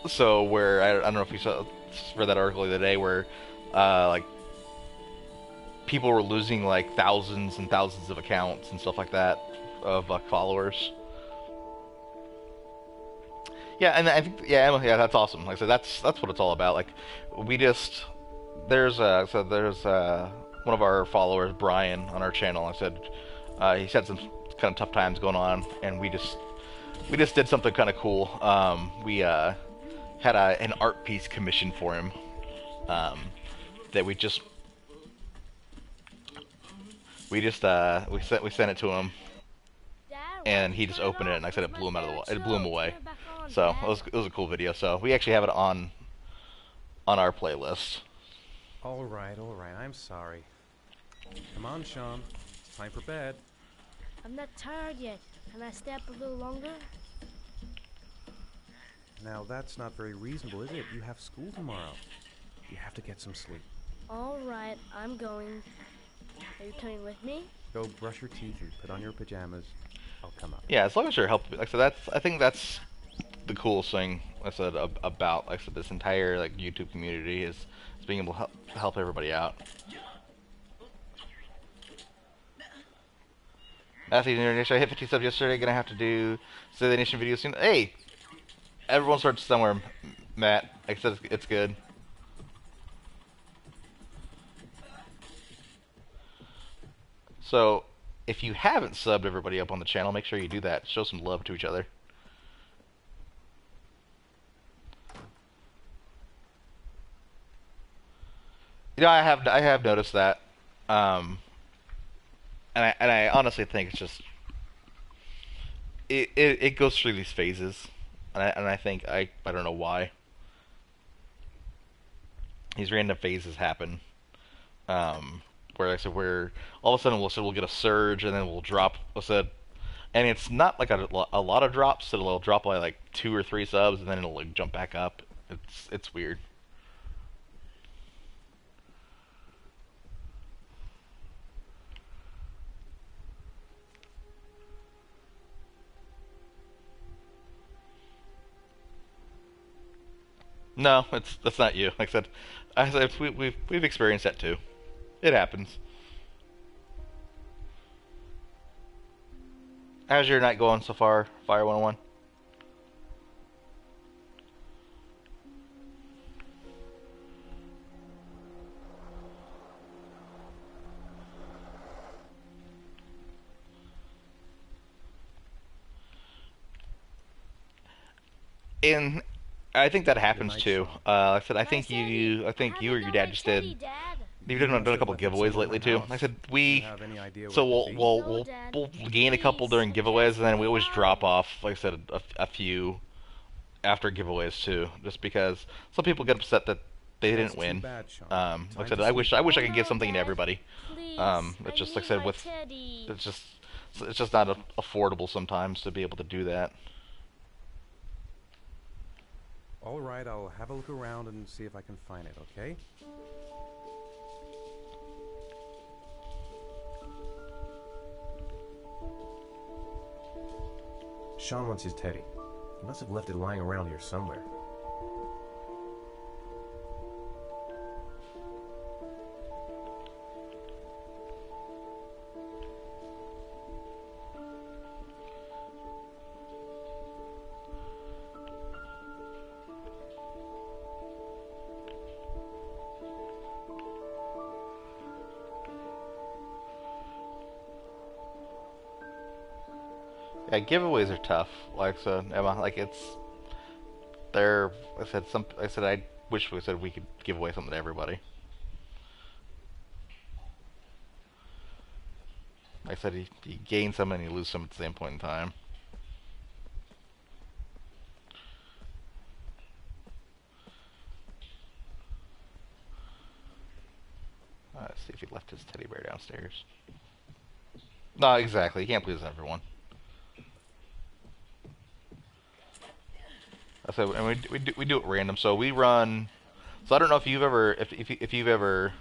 So where I don't know if you read that article the other day where like people were losing like thousands and thousands of accounts and stuff like that of followers. Yeah, and I think yeah, that's awesome. Like I said, that's what it's all about. Like we just there's one of our followers, Brian, on our channel. I said he's had some kind of tough times going on, and we just did something kind of cool. We had an art piece commissioned for him that we sent it to him, and he just opened it, and like I said, it blew him away. So it was a cool video. So we actually have it on our playlist. All right, I'm sorry. Come on, Sean. It's time for bed. I'm not tired yet. Can I stay up a little longer? Now, that's not very reasonable, is it? You have school tomorrow. You have to get some sleep. All right, I'm going. Are you coming with me? Go brush your teeth and put on your pajamas. I'll come up. Yeah, as long as you're helping. Like I said, I think that's the coolest thing. Like I said about like I said, this entire like YouTube community is being able to help everybody out. Matthew Nation, I hit 50 subs yesterday. Gonna have to do Say the Nation video soon. Hey, everyone starts somewhere. Matt, like I said, it's good. So, if you haven't subbed everybody up on the channel, make sure you do that. Show some love to each other. You know, I have noticed that, and I honestly think it's just it goes through these phases, and I think I don't know why these random phases happen. Where I said where all of a sudden we'll get a surge and then we'll drop. I said, and it's not like a lot of drops. So it'll drop by like 2 or 3 subs and then it'll like jump back up. It's weird. No, that's not you. Like I said we've experienced that too. It happens. How's your night going so far, Fire 101? And I think that happens too. Like I said, I think you or your dad just did. You've done a couple giveaways lately too. Like I said we'll gain a couple during giveaways, and then we always drop off. Like I said, a few after giveaways too, just because some people get upset that they didn't win. Like I said, I wish I could give something to everybody. It's just like I said, it's just not affordable sometimes to be able to do that. All right, I'll have a look around and see if I can find it, okay? Sean wants his teddy. He must have left it lying around here somewhere. Yeah, giveaways are tough. Like so, Emma, like it's they're. I said some. I said I wish we said we could give away something to everybody. Like I said you gain some and you lose some at the same point in time. Let's see if he left his teddy bear downstairs. No, exactly. You can't please everyone. So, and we do it random. So we run. So I don't know if you've ever if you've ever.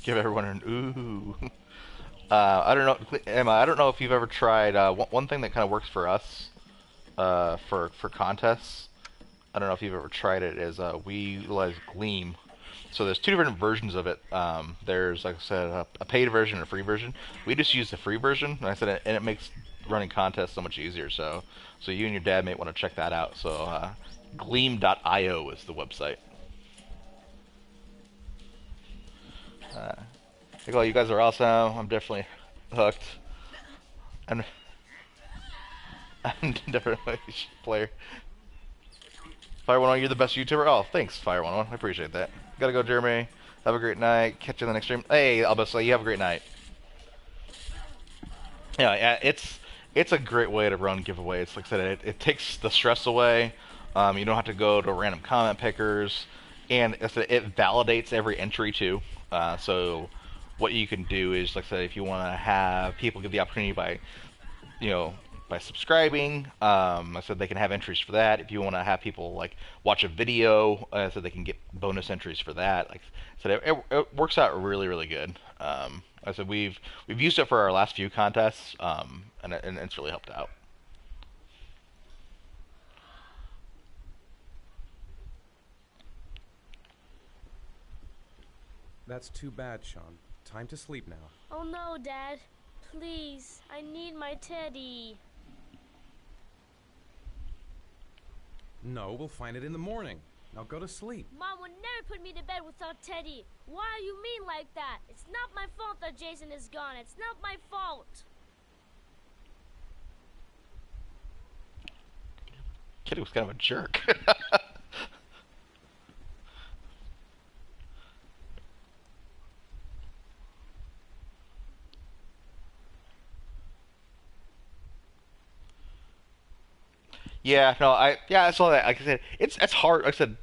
Give everyone an ooh. I don't know, Emma. I don't know if you've ever tried one thing that kind of works for us for contests. I don't know if you've ever tried it. Is we utilize Gleam. So there's two different versions of it. There's, like I said, a paid version and a free version. We just use the free version, and I said, and it makes running contests so much easier. So you and your dad may want to check that out. So Gleam.io is the website. Well, you guys are awesome. I'm definitely hooked. I'm definitely a player. Fire11, you're the best YouTuber. Oh, thanks, Fire11. I appreciate that. Gotta go, Jeremy. Have a great night. Catch you in the next stream. Hey, Albus, you have a great night. Yeah, it's a great way to run giveaways. Like I said, it takes the stress away. You don't have to go to random comment pickers, and it validates every entry too. So what you can do is, like I said, if you want to have people get the opportunity by, by subscribing, I said they can have entries for that. If you want to have people like watch a video, so they can get bonus entries for that. Like I said, it works out really, really good. I said we've used it for our last few contests, and it's really helped out. That's too bad, Sean. Time to sleep now. Oh no, Dad. Please, I need my teddy. No, we'll find it in the morning. Now go to sleep. Mom would never put me to bed without Teddy. Why are you mean like that? It's not my fault that Jason is gone. It's not my fault. Kid was kind of a jerk. Yeah, no, I saw that. Like I said, it's hard. Like I said,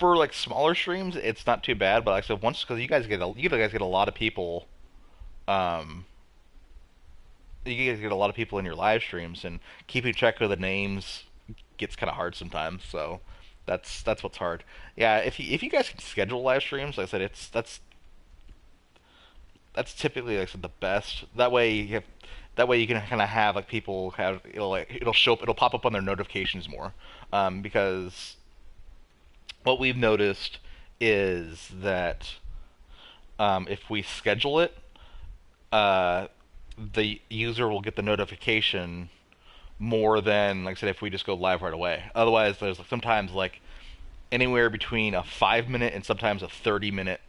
for like smaller streams, it's not too bad. But like I said, once because you guys get a lot of people, you guys get a lot of people in your live streams, and keeping track of the names gets kind of hard sometimes. So that's what's hard. Yeah, if you guys can schedule live streams, like I said, that's typically, like I said, the best. That way you can kind of have like people have it'll show up, it'll pop up on their notifications more, because what we've noticed is that if we schedule it, the user will get the notification more than, like I said, if we just go live right away. Otherwise, there's sometimes like anywhere between a 5-minute and sometimes a 30-minute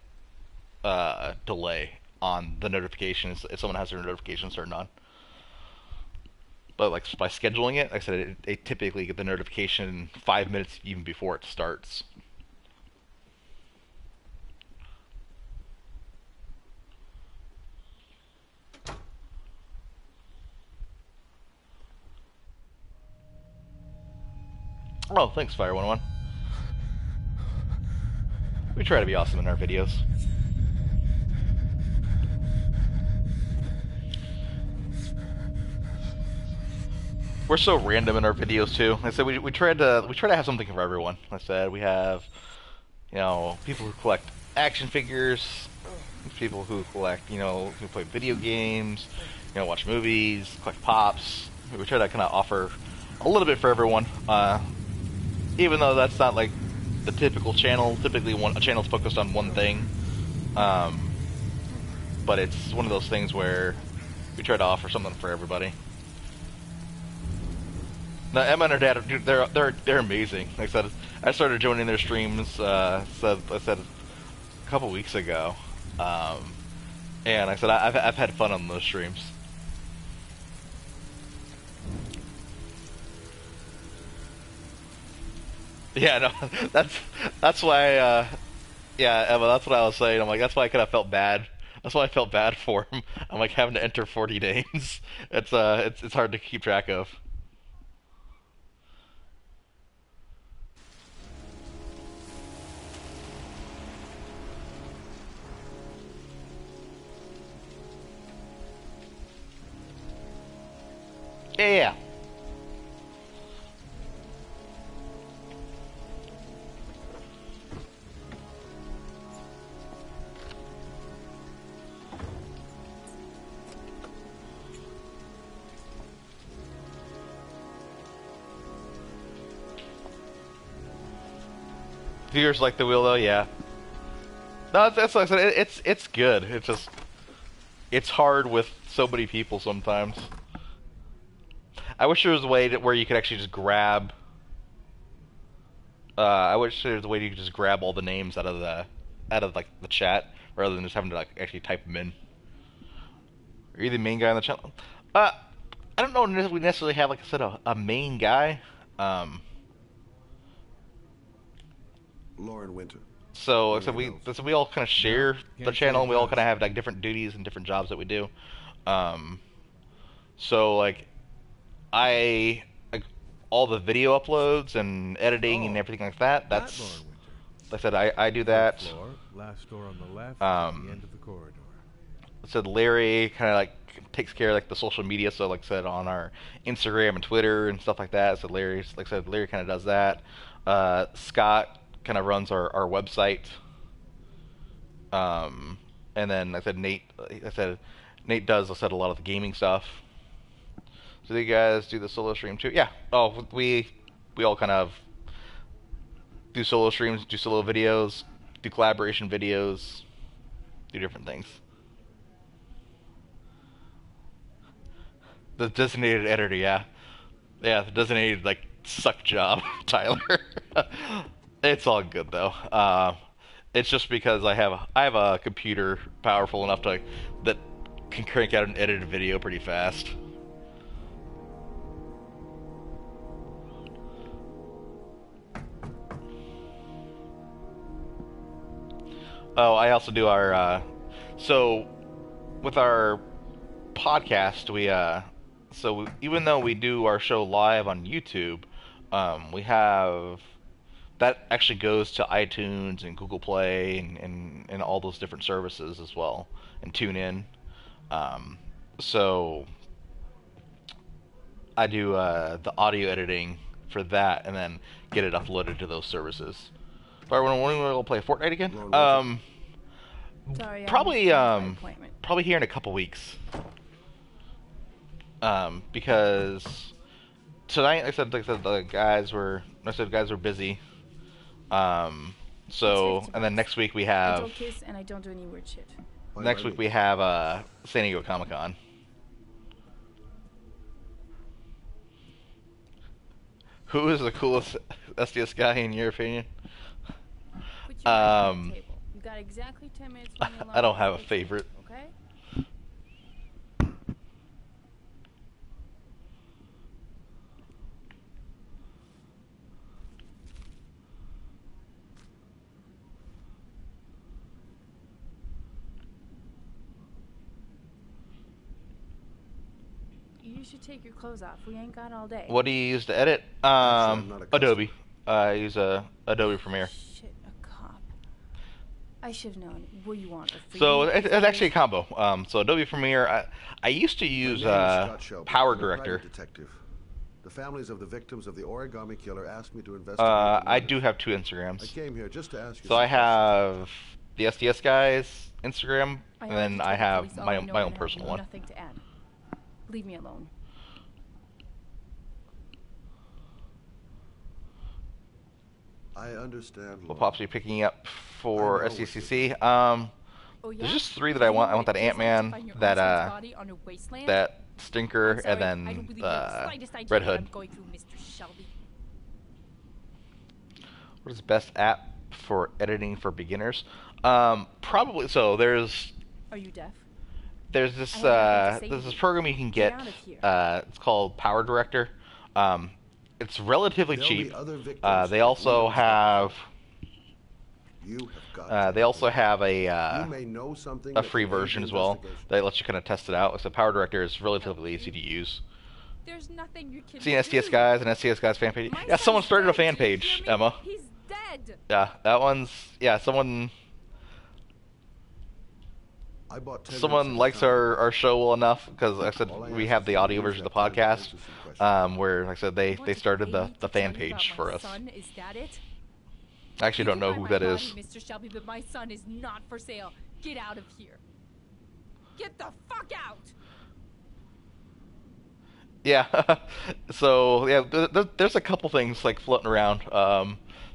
delay on the notifications if someone has their notifications turned on. But like by scheduling it, like I said, they typically get the notification 5 minutes even before it starts. Oh, thanks, Fire101. We try to be awesome in our videos. We're so random in our videos too. Like I said we try to have something for everyone. Like I said, we have people who collect action figures, people who collect who play video games, watch movies, collect pops. We try to kind of offer a little bit for everyone. Even though that's not like the typical channel. Typically, a channel's focused on one thing. But it's one of those things where we try to offer something for everybody. Now, Emma and her dad, dude, they're amazing. Like I said, I started joining their streams. I said a couple weeks ago, And like I said, I've had fun on those streams. Yeah, no, that's why. Yeah, Emma, that's what I was saying. I'm like, that's why I kind of felt bad. That's why I felt bad for him. I'm like having to enter 40 names. It's hard to keep track of. Yeah. Viewers like the wheel though, yeah. No, that's like I said. It's good. It's just it's hard with so many people sometimes. I wish there was a way where you could actually just grab. I wish there was a way you could just grab all the names out of like the chat rather than just having to like actually type them in. Are you the main guy on the channel? I don't know if we necessarily have, like I said, a main guy. Lauren Winter. So we all kind of share the channel, and we all kind of have like different duties and different jobs that we do. So like all the video uploads and editing and everything like that. That's like I said, I do that. Last door on the left, at the end of the corridor. So Larry kind of like takes care of like the social media. So like I said, on our Instagram and Twitter and stuff like that. So Larry kind of does that. Scott kind of runs our website. And then like I said Nate does a lot of the gaming stuff. So you guys do the solo stream too? Yeah. Oh, we all kind of do solo streams, do solo videos, do collaboration videos, do different things. The designated editor, yeah. Yeah, the designated like suck job, Tyler. It's all good though. It's just because I have a computer powerful enough that can crank out an edited video pretty fast. Oh, I also do our so with our podcast, even though we do our show live on YouTube, we have that actually goes to iTunes and Google Play and all those different services as well, and TuneIn. So I do the audio editing for that, and then get it uploaded to those services. But when we'll play Fortnite again, Sorry, probably here in a couple weeks. Because tonight I said the guys were busy. So and then next week we have. I don't kiss and I don't do any weird shit. Next week we have San Diego Comic-Con. Who is the coolest STS guy in your opinion? Put your on the table. You got exactly 10 minutes. I don't have a favorite. Okay. You should take your clothes off. We ain't got all day. What do you use to edit? Adobe. I use Adobe Premiere. Shit, a cop. I should have known. What do you want? So it's actually a combo. So Adobe Premiere. I used to use Power Director. Detective. The families of the victims of the origami killer asked me to investigate. I do have 2 Instagrams. I came here just to ask you. So I have the STS Guys Instagram, and then I have my own personal one. Nothing to add. Leave me alone. I understand. What pops are you picking up for SCCC? There's just 3 that I want. I want that Ant-Man, that Stinker, and then Red Hood. What is the best app for editing for beginners? Probably. So there's. Are you deaf? there's this I have nothing to say there's to this you. program you can Get get. out of here. It's called Power Director. It's relatively There'll be cheap. other victims They if we also don't stop have You have got they also have you may know something a that free can aid version the as well investigation. that lets you kind of test it out. So Power Director is relatively easy to use. There's nothing you can Seen STS do. Guys and STS Guys fan page. My Yeah, someone son's started a dead, fan do you page, hear me? Emma. He's dead. Yeah, that one's someone I bought 10 someone minutes likes at a time. our show well enough because like I said All I we ask have is the that audio you version of the use that time to podcast, answer some questions. where like I said they You want to started pay the me to fan tell you about page my for us. son? Is that it? I actually don't know who that is. Mr. Shelby, but my son is not for sale. Get out of here. Get the fuck out. Yeah, so yeah, there's a couple things like floating around.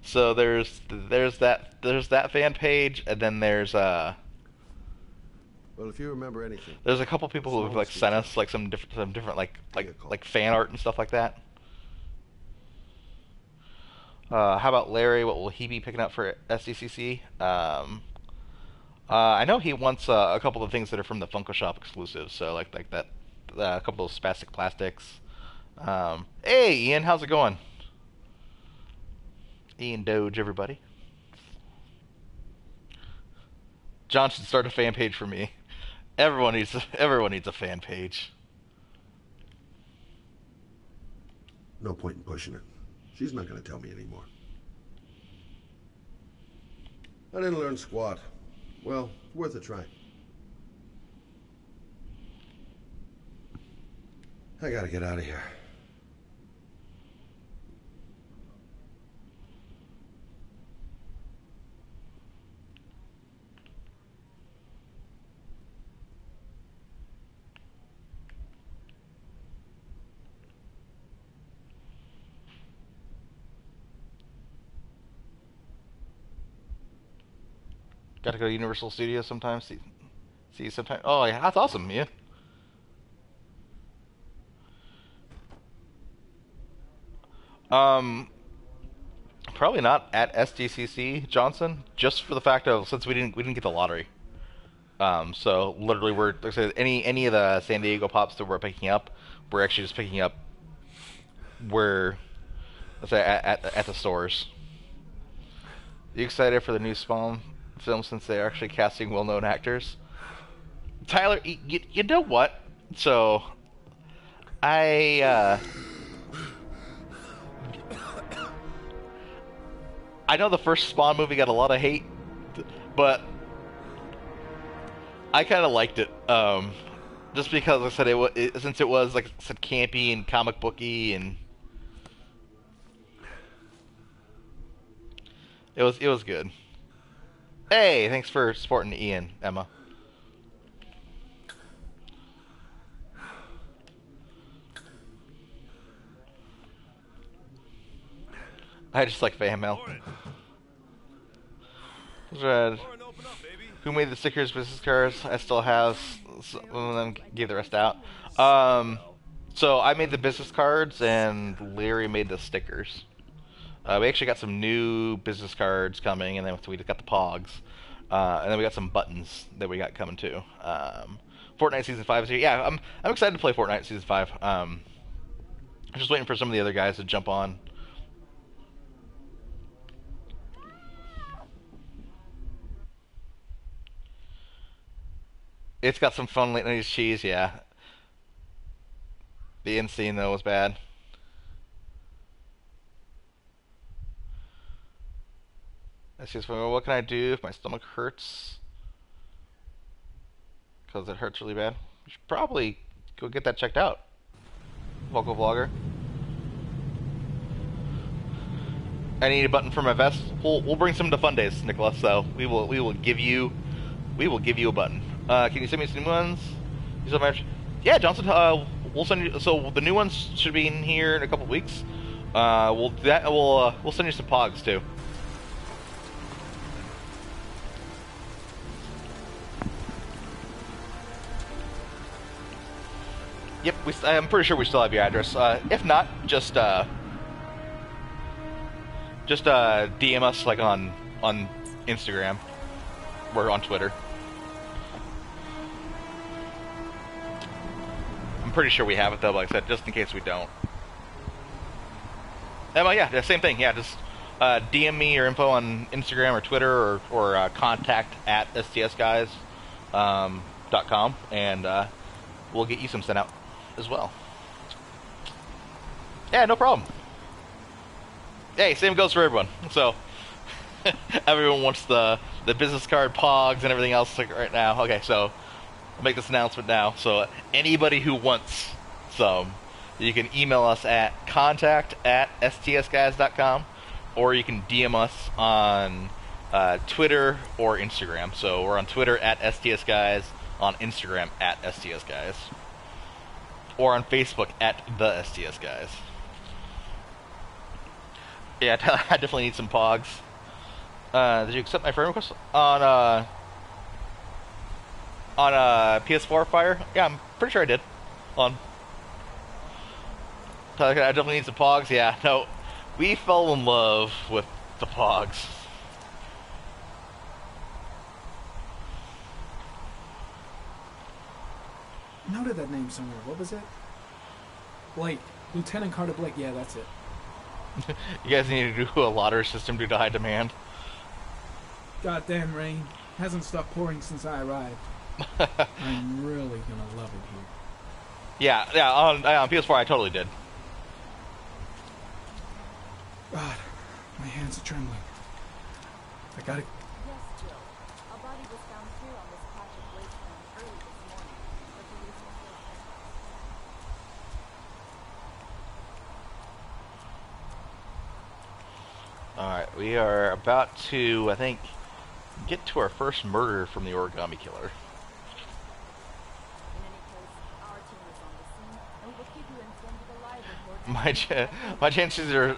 So there's that fan page, and then there's Well, if you remember anything, there's a couple people who have like sent us like some different like fan art and stuff like that. How about Larry? What will he be picking up for SDCC? I know he wants a couple of things that are from the Funko Shop exclusives. So like that, a couple of spastic plastics. Hey, Ian, how's it going? Ian Doge, everybody. John should start a fan page for me. Everyone needs a fan page. no point in pushing it. She's not going to tell me anymore. I didn't learn squat. Well, worth a try. I gotta get out of here. Got to go to Universal Studios sometime. See you sometime. Oh yeah, that's awesome. Yeah. Probably not at SDCC Johnson, just for the fact of since we didn't get the lottery. So literally we're like I said, any of the San Diego pops that we're picking up, we're actually just picking up where let's say at the stores. You excited for the new Spawn film since they're actually casting well-known actors? Tyler, you know what? So I know the first Spawn movie got a lot of hate, but I kind of liked it. Just because like I said since it was like I said campy and comic booky and it was good. Hey, thanks for supporting Ian, Emma. I just like fan mail. Red. Who made the stickers, business cards? I still have some of them. Gave the rest out. So I made the business cards, and Larry made the stickers. We actually got some new business cards coming, and then we got the Pogs, and then we got some buttons that we got coming too. Fortnite Season 5 is here. Yeah, I'm excited to play Fortnite Season 5. I'm just waiting for some of the other guys to jump on. It's got some fun late 90s cheese, yeah. The end scene, though, was bad. That's just what can I do if my stomach hurts? Because it hurts really bad. You should probably go get that checked out. Local vlogger. I need a button for my vest. We'll bring some to Fun Days, Nicholas. So we will give you a button. Can you send me some new ones? Yeah, Johnson. We'll send you. So the new ones should be in here in a couple weeks. We'll send you some Pogs too. Yep, I'm pretty sure we still have your address. If not, just DM us like on Instagram or on Twitter. pretty sure we have it though, like I said, just in case we don't. Yeah, the same thing. Yeah, just DM me your info on Instagram or Twitter or contact at STSguys.com, and we'll get you some sent out as well. Yeah, no problem. Hey, same goes for everyone. So everyone wants the business card, pogs, and everything else like right now. Okay, so I'll make this announcement now. So anybody who wants some, you can email us at contact@stsguys.com, or you can DM us on Twitter or Instagram. So we're on Twitter at STSguys, on Instagram at STSguys, or on Facebook at the STS Guys. Yeah, I definitely need some pogs. Did you accept my friend request on PS4 Fire? Yeah, I'm pretty sure I did. I definitely need some pogs. Yeah, no, we fell in love with the pogs. Noted that name somewhere. What was it? Blake. Lieutenant Carter Blake. Yeah, that's it. You guys need to do a lottery system due to high demand. Goddamn rain. Hasn't stopped pouring since I arrived. I'm really gonna love it here. Yeah, on PS4 I totally did. God, my hands are trembling. I gotta... Yes, Jill. A body was found here on this patch of wasteland early this morning. The police report. Alright, we are about to, I think, get to our first murder from the origami killer. In any case, our team is on the scene, and we will keep you informed of the live report. My chances are...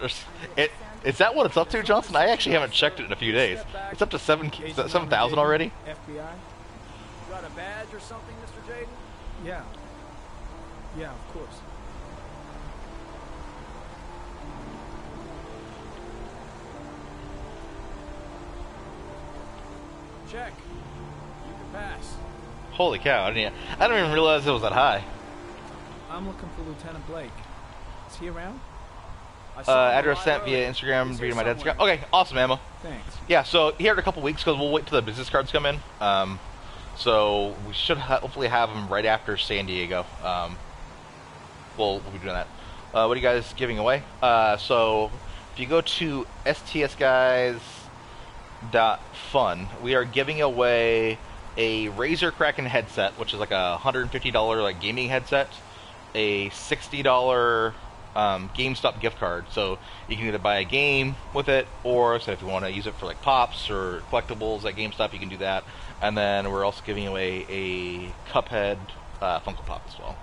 Is that what it's up to, Johnson? I actually haven't checked it in a few days. It's up to 7,000 already? FBI? Got a badge or something, Mr. Jaden? Yeah. Yeah, of course. Check. You can pass. Holy cow, I didn't even realize it was that high. I'm looking for Lieutenant Blake. Is he around? Address sent via Instagram, via my dad's account. Okay, awesome, Emma. Thanks. Yeah, so here in a couple weeks, because we'll wait till the business cards come in. So we should hopefully have them right after San Diego. We'll be doing that. What are you guys giving away? So if you go to stsguys.fun, we are giving away a Razer Kraken headset, which is like a $150 like gaming headset, a $60 GameStop gift card. So you can either buy a game with it, or so if you want to use it for like pops or collectibles at GameStop, you can do that. And then we're also giving away a Cuphead Funko Pop as well.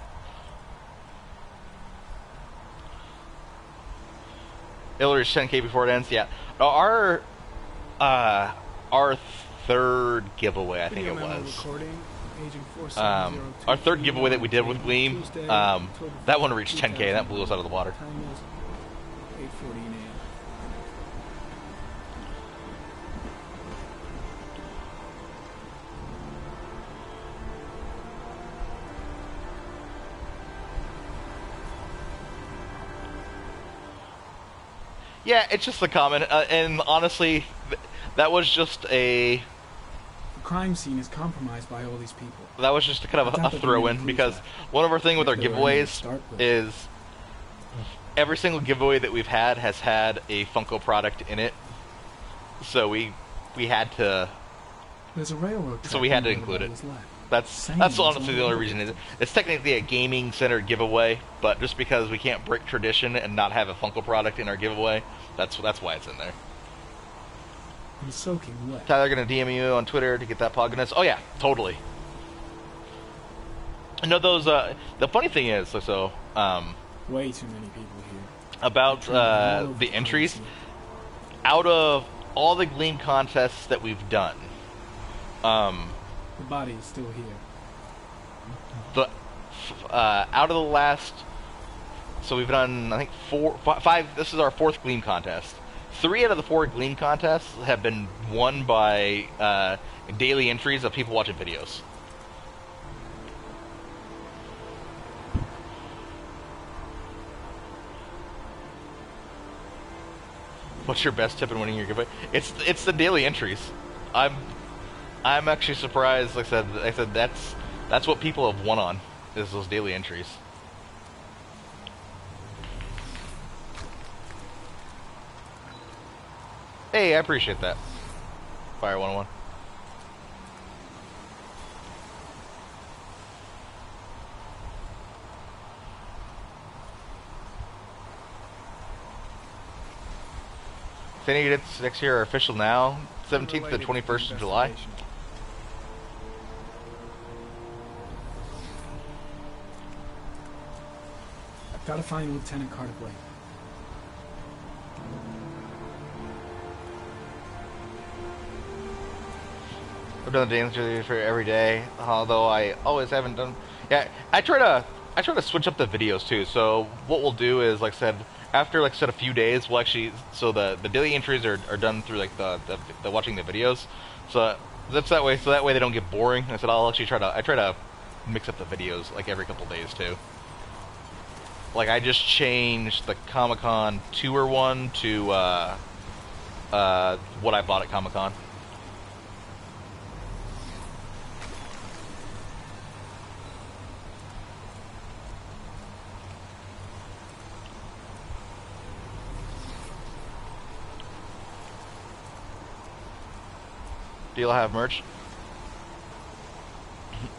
Illy's 10K before it ends. Yeah, our third giveaway, I think it was. Our third giveaway that we did with Gleam, that one reached 10K, and that blew us out of the water. Time is 8:14 a.m. Yeah, it's just a comment, and honestly, that was just a... The crime scene is compromised by all these people. That was just a kind of a throw-in, because one of our thing with our giveaways is every single giveaway that we've had has had a Funko product in it, so we had to... There's a railroad. So we had to include it. That's honestly the only reason. It's technically a gaming-centered giveaway, but just because we can't break tradition and not have a Funko product in our giveaway, that's why it's in there. I'm soaking wet. Tyler, gonna DM you on Twitter to get that pogness. Oh yeah, totally. You know those. The funny thing is, way too many people here. About the entries. Out of all the Gleam contests that we've done, the body is still here. Out of the last, so we've done, I think 5. This is our 4th Gleam contest. 3 out of the 4 Gleam contests have been won by daily entries of people watching videos. What's your best tip in winning your giveaway? It's the daily entries. I'm actually surprised. Like I said that's what people have won on, is those daily entries. Hey, I appreciate that. Fire 101. Any units next year are official now. 17th to 21st of July. I've got to find Lieutenant Carter Blake. I've done the daily for every day, although I always haven't done. Yeah, I try to switch up the videos too. So what we'll do is, like I said, after like I said a few days, we'll actually the daily entries are done through like the watching the videos. So that's that way. So that way they don't get boring. I said I'll actually try to mix up the videos like every couple days too. Like I just changed the Comic-Con tour one to what I bought at Comic-Con. Do you have merch?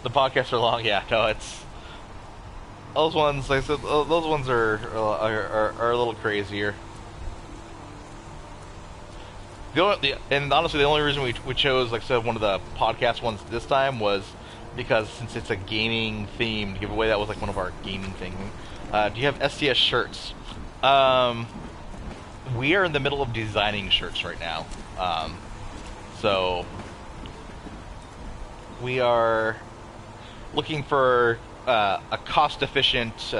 The podcasts are long, yeah. No, it's those ones. Like I said, those ones are a little crazier. And honestly, the only reason we chose, like I said, one of the podcast ones this time was because since it's a gaming themed giveaway, that was like one of our gaming things. Do you have STS shirts? We are in the middle of designing shirts right now. So we are looking for a cost-efficient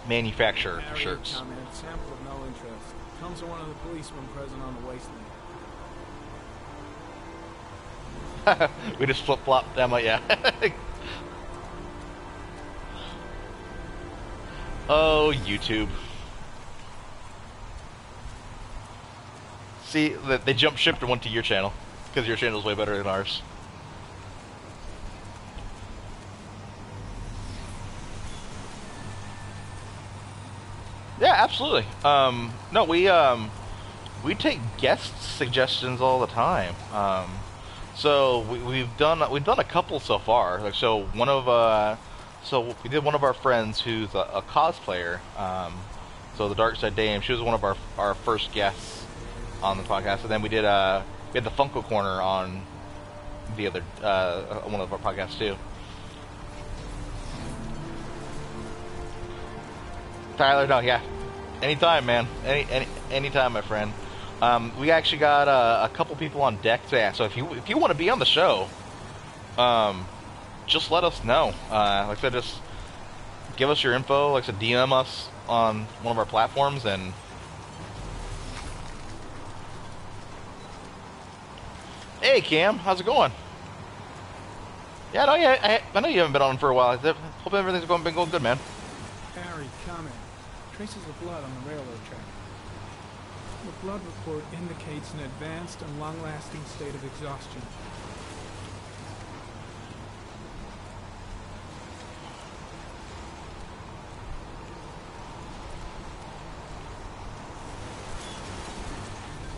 manufacturer for shirts. Comment, sample of no interest. Comes from one of the policemen present on the wasteland. We just flip-flop them, yeah. Oh, YouTube. See, they jumped ship and went to your channel. Because your channel is way better than ours. Yeah, absolutely. No, we take guest suggestions all the time. So we've done a couple so far. Like so so we did one of our friends who's a cosplayer. So the Dark Side Dame. She was one of our first guests on the podcast, and then we had the Funko Corner on the other one of our podcasts too. Tyler, no, yeah, anytime, man, anytime, my friend. We actually got a couple people on deck. So yeah, so if you want to be on the show, just let us know. Like I said, just give us your info. Like I said, DM us on one of our platforms and. Hey Cam, how's it going? Yeah, no, yeah, I know you haven't been on for a while. Hope everything's been going good, man. Harry, comment. Traces of blood on the railroad track. The blood report indicates an advanced and long-lasting state of exhaustion.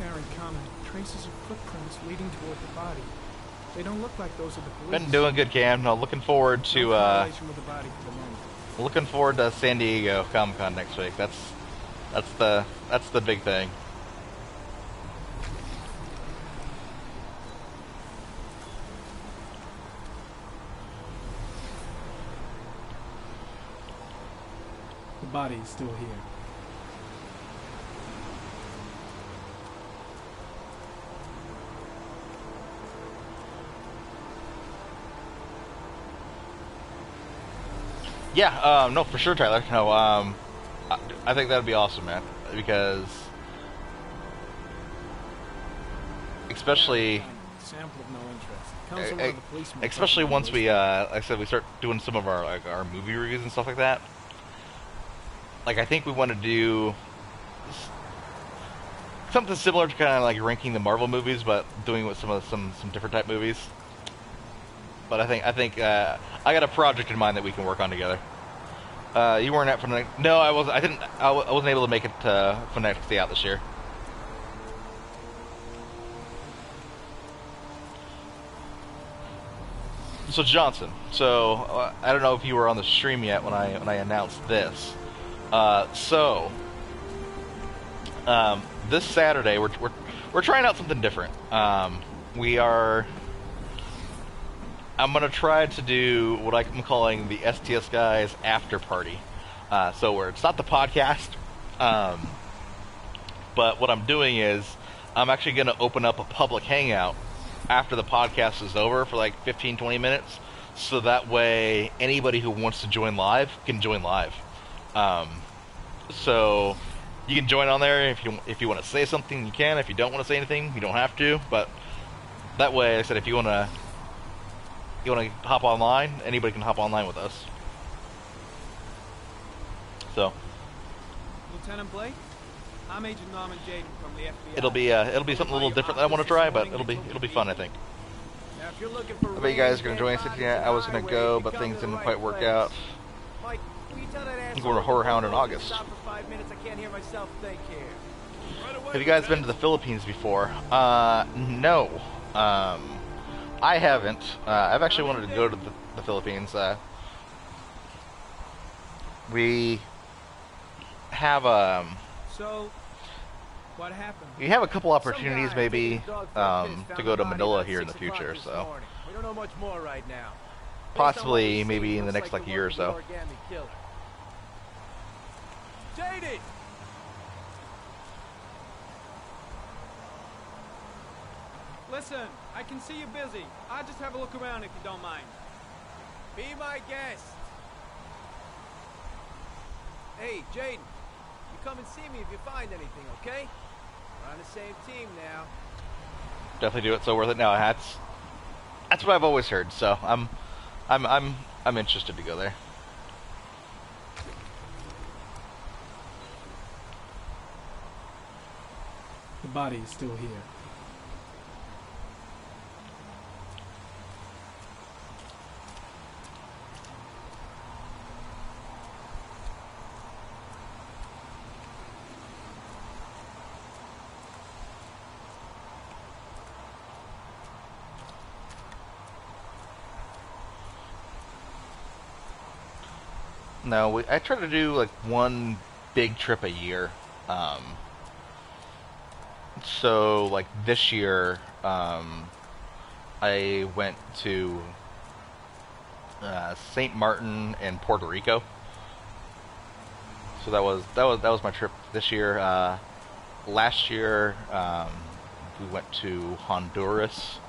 Harry, comment. Traces of footprints leading toward the body. They don't look like those of the police. Been doing good, Cam. No, looking forward to with the body for the moment. looking forward to San Diego Comic-Con next week. That's the big thing. The body is still here. Yeah, no, for sure, Tyler. No, I think that'd be awesome, man. Because, especially, especially once we, like I said, we start doing some of our movie reviews and stuff like that. Like, I think we want to do something similar to kind of like ranking the Marvel movies, but doing with some different type movies. But I think I got a project in mind that we can work on together. You weren't at Fnatic. No, I wasn't. I wasn't able to make it to Fnatic Day out this year. So Johnson. So I don't know if you were on the stream yet when I announced this. This Saturday we're trying out something different. I'm gonna try to do what I'm calling the STS Guys after party. So where it's not the podcast, but what I'm doing is I'm actually gonna open up a public hangout after the podcast is over for like 15-20 minutes, so that way anybody who wants to join live can join live. So you can join on there if you want to say something, you can. If you don't want to say anything, you don't have to. But that way, like I said, if you want to hop online, anybody can hop online with us. So Lieutenant Blake, I'm Agent Norman Jaden from the FBI. it'll be something a little different that I want to try, but it'll be fun, I think. Now, if you're looking for I bet you guys are gonna join us. Yeah, I was gonna go, but things didn't quite work out. Mike, will you tell that I'm going to Horror Hound in August. Stop for 5 minutes. I can't hear myself think here. Have you guys been to the Philippines before? No. I haven't. I've actually wanted to go to the Philippines. We have So, what happened? we have a couple opportunities maybe to go to Manila here in the future. So We don't know much more right now. possibly maybe in the next like year or so. JD! Listen, I can see you're busy. I'll just have a look around if you don't mind. Be my guest. Hey, Jaden, you come and see me if you find anything, okay? We're on the same team now. Definitely do it. So worth it. No, that's what I've always heard. So I'm interested to go there. The body is still here. No, I try to do like one big trip a year. So like this year, I went to St. Martin and Puerto Rico. So that was my trip this year. Last year, we went to Honduras.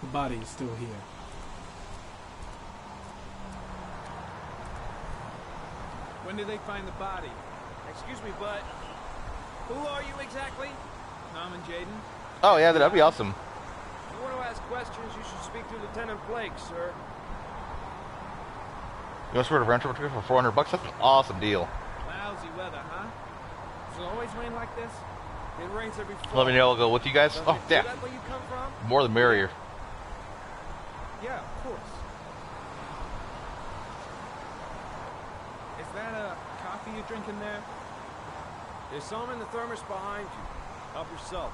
The body is still here. When did they find the body? Excuse me, but who are you exactly? Norman Jaden? Oh yeah, that'd be awesome. If you want to ask questions, you should speak to Lieutenant Blake, sir. You want to sort of rental for $400? That's an awesome deal. Lousy weather, huh? Does it always rain like this? It rains every fall. Let me know. I'll go with you guys. Oh yeah, Is that where you come from? more the merrier. Yeah, of course. Is that a coffee you're drinking there? There's some in the thermos behind you. Help yourself.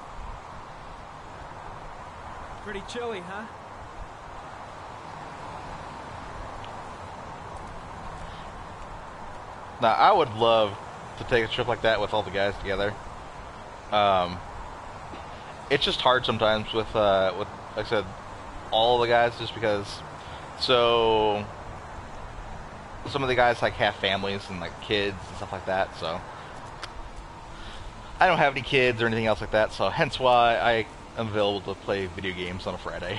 Pretty chilly, huh? Now, I would love to take a trip like that with all the guys together. It's just hard sometimes with like I said, all the guys, just because So some of the guys like have families and like kids and stuff like that. So I don't have any kids or anything else like that. So hence why I am available to play video games on a Friday.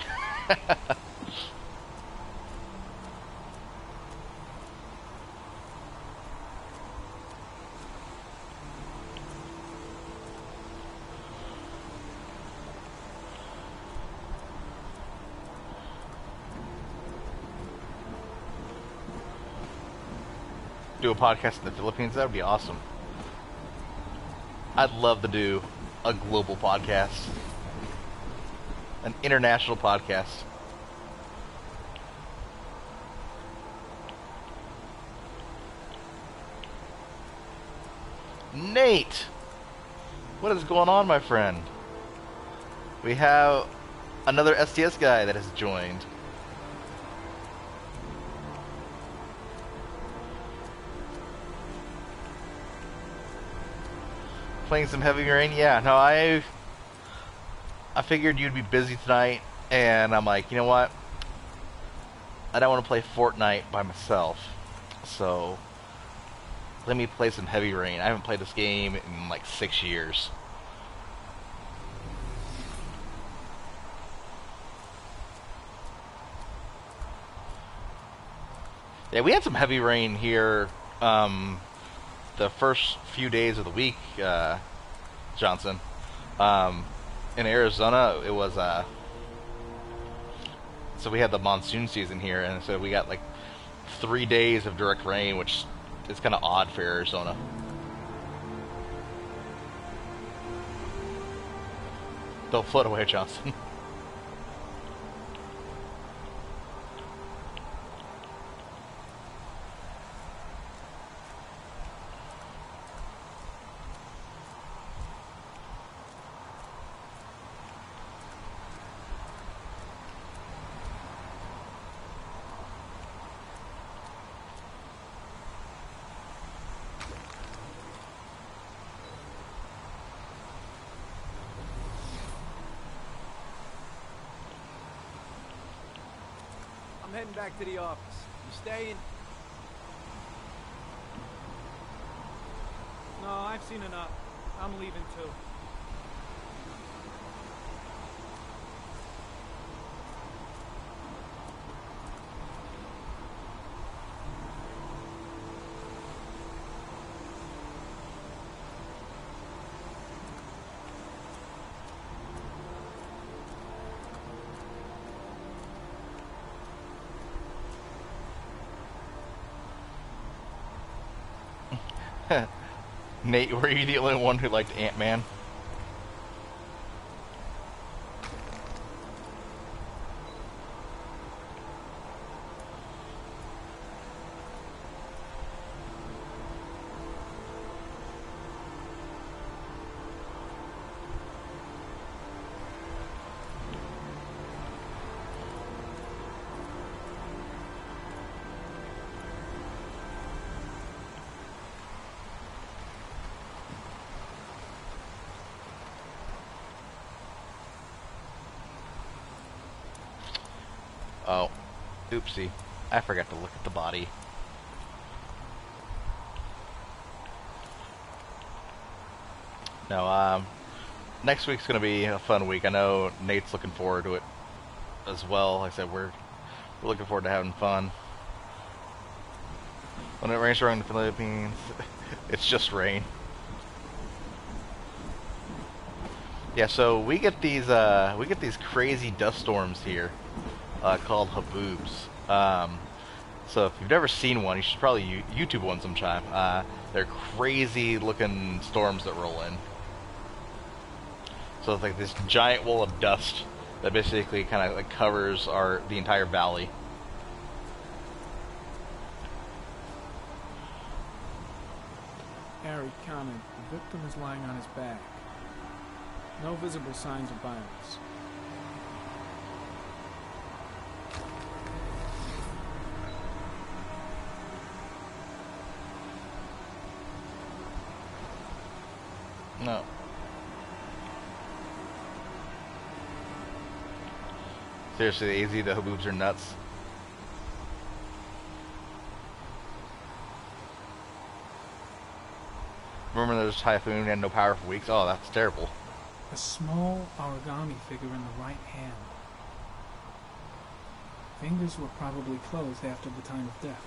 Do a podcast in the Philippines, that would be awesome. I'd love to do a global podcast. An international podcast. Nate! What is going on, my friend? We have another STS guy that has joined. Playing some Heavy Rain? Yeah, no, I figured you'd be busy tonight, and I'm like, you know what? I don't want to play Fortnite by myself, so let me play some Heavy Rain. I haven't played this game in like 6 years. Yeah, we had some Heavy Rain here the first few days of the week, Johnson. In Arizona, it was so we had the monsoon season here, and so we got like 3 days of direct rain, which is kind of odd for Arizona. Don't float away, Johnson. I'm heading back to the office. You staying? No, I've seen enough. I'm leaving too. Nate, were you the only one who liked Ant-Man? Oh, oopsie. I forgot to look at the body. No, next week's gonna be a fun week. I know Nate's looking forward to it as well. Like I said, we're looking forward to having fun. When it rains around the Philippines, it's just rain. Yeah, so we get these crazy dust storms here. Called haboobs. So if you've never seen one, you should probably YouTube one sometime. They're crazy looking storms that roll in. So it's like this giant wall of dust that basically kind of like covers the entire valley. Harry, comment. The victim is lying on his back. No visible signs of violence. No. Seriously, AZ, the haboobs are nuts. Remember there's Typhoon and no power for weeks? Oh, that's terrible. A small origami figure in the right hand. Fingers were probably closed after the time of death.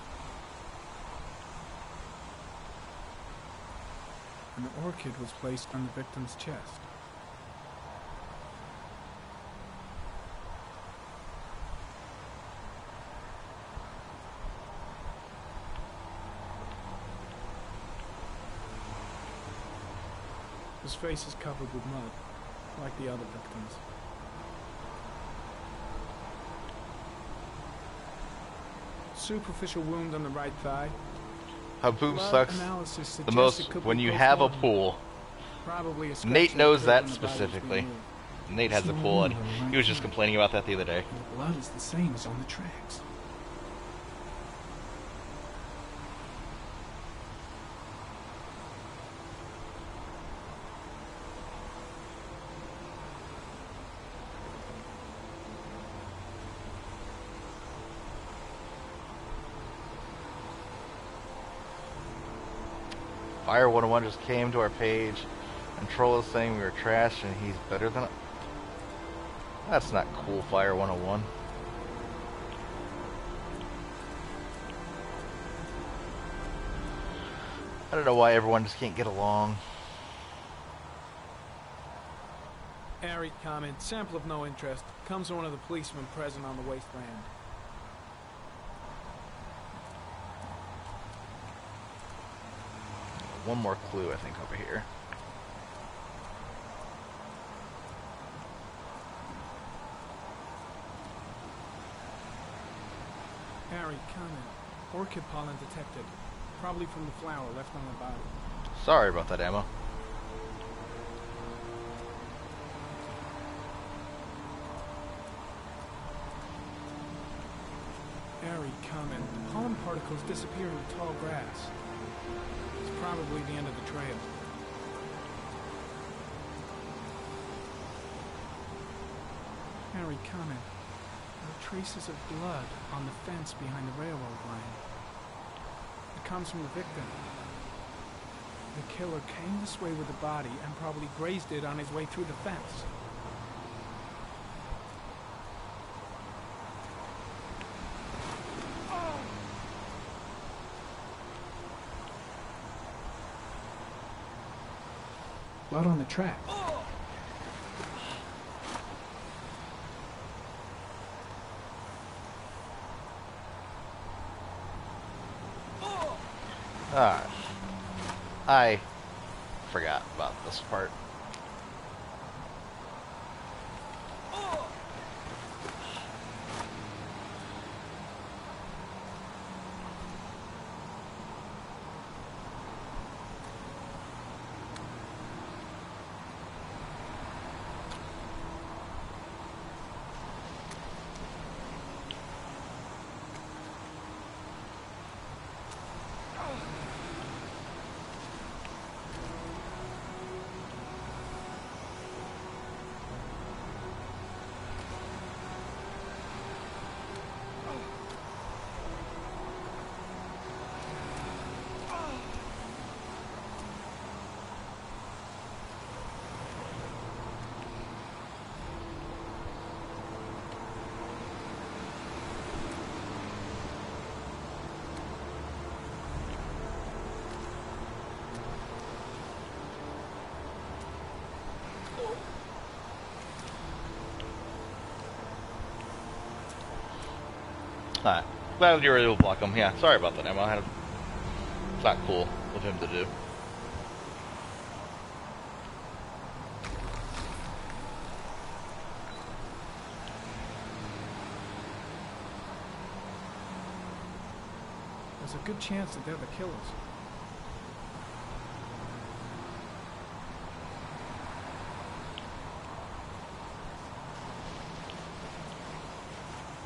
An orchid was placed on the victim's chest. His face is covered with mud, like the other victims. Superficial wound on the right thigh. Haboob Blood sucks analysis the suggests most it could when be you have a postmortem. pool. Probably a scratch Nate knows occurred that when the body was being specifically. moved. Nate has a Small pool, and wound on the right he was just thigh. complaining about that the other day. The blood is the same as on the tracks. Fire 101 just came to our page, and Troll is saying we were trash and he's better than... That's not cool, Fire 101. I don't know why everyone just can't get along. Airy comment, sample of no interest. Comes from one of the policemen present on the wasteland. One more clue, I think, over here. Airy comment, orchid pollen detected. Probably from the flower left on the body. Sorry about that, Emma. Airy comment, pollen particles disappear in the tall grass. It's probably the end of the trail. Airy comment, there are traces of blood on the fence behind the railroad line. It comes from the victim. The killer came this way with the body and probably grazed it on his way through the fence. Blood on the track. I forgot about this part. Alright. Glad you were able to block him. Yeah, sorry about that, Emma. It's not cool of him to do. There's a good chance that they're the killers.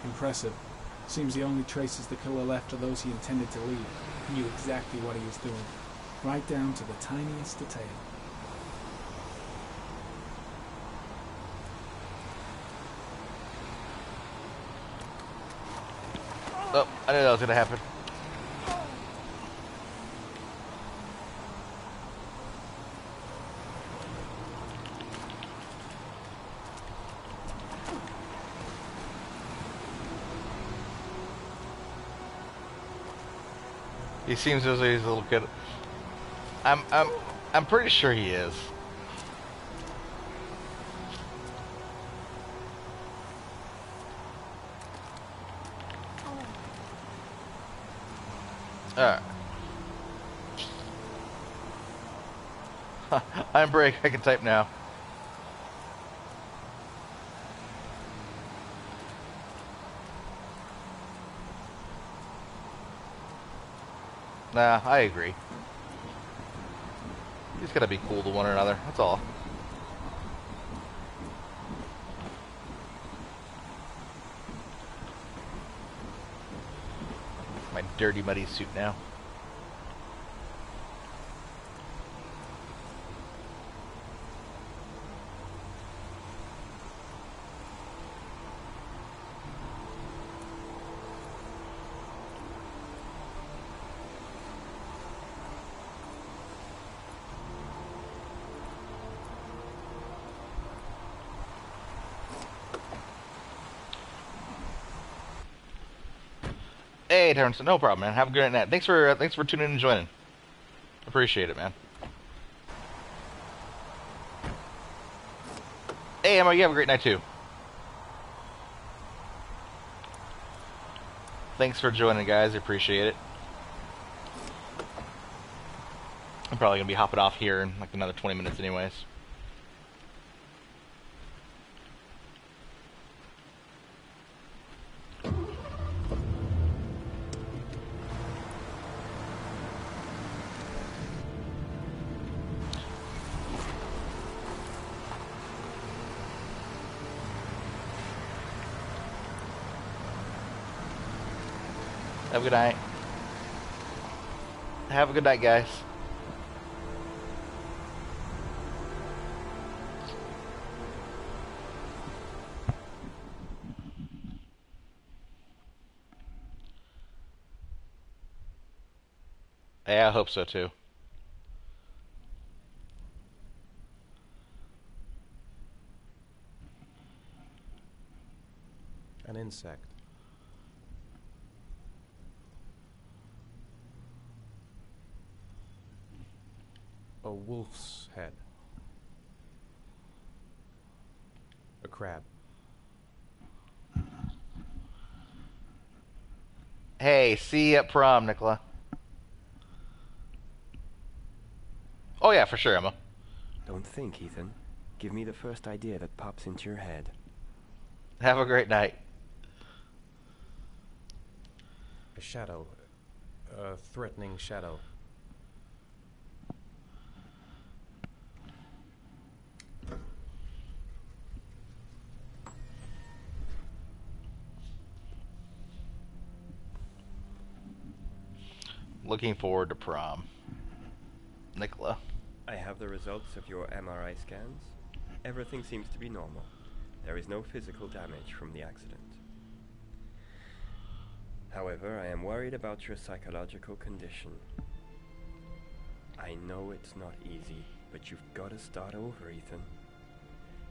Impressive. Seems the only traces the killer left are those he intended to leave. He knew exactly what he was doing, right down to the tiniest detail. Oh, I knew that was gonna happen. He seems as though he's a little kid. I'm pretty sure he is. I'm break. I can type now. Nah, I agree. He's gotta be cool to one another. That's all. My dirty, muddy suit now. Hey, Terrence, no problem, man. Have a good night. Thanks for tuning in and joining. Appreciate it, man. Hey, Emma, you have a great night too. Thanks for joining, guys. I appreciate it. I'm probably gonna be hopping off here in like another 20 minutes, anyways. Have a good night. Have a good night, guys. Yeah, I hope so too. An insect. A wolf's head. A crab. Hey, see you at prom, Nicola. Oh yeah, for sure, Emma. Don't think, Ethan. Give me the first idea that pops into your head. Have a great night. A shadow. A threatening shadow. Looking forward to prom. Nicola. I have the results of your MRI scans. Everything seems to be normal. There is no physical damage from the accident. However, I am worried about your psychological condition. I know it's not easy, but you've got to start over, Ethan.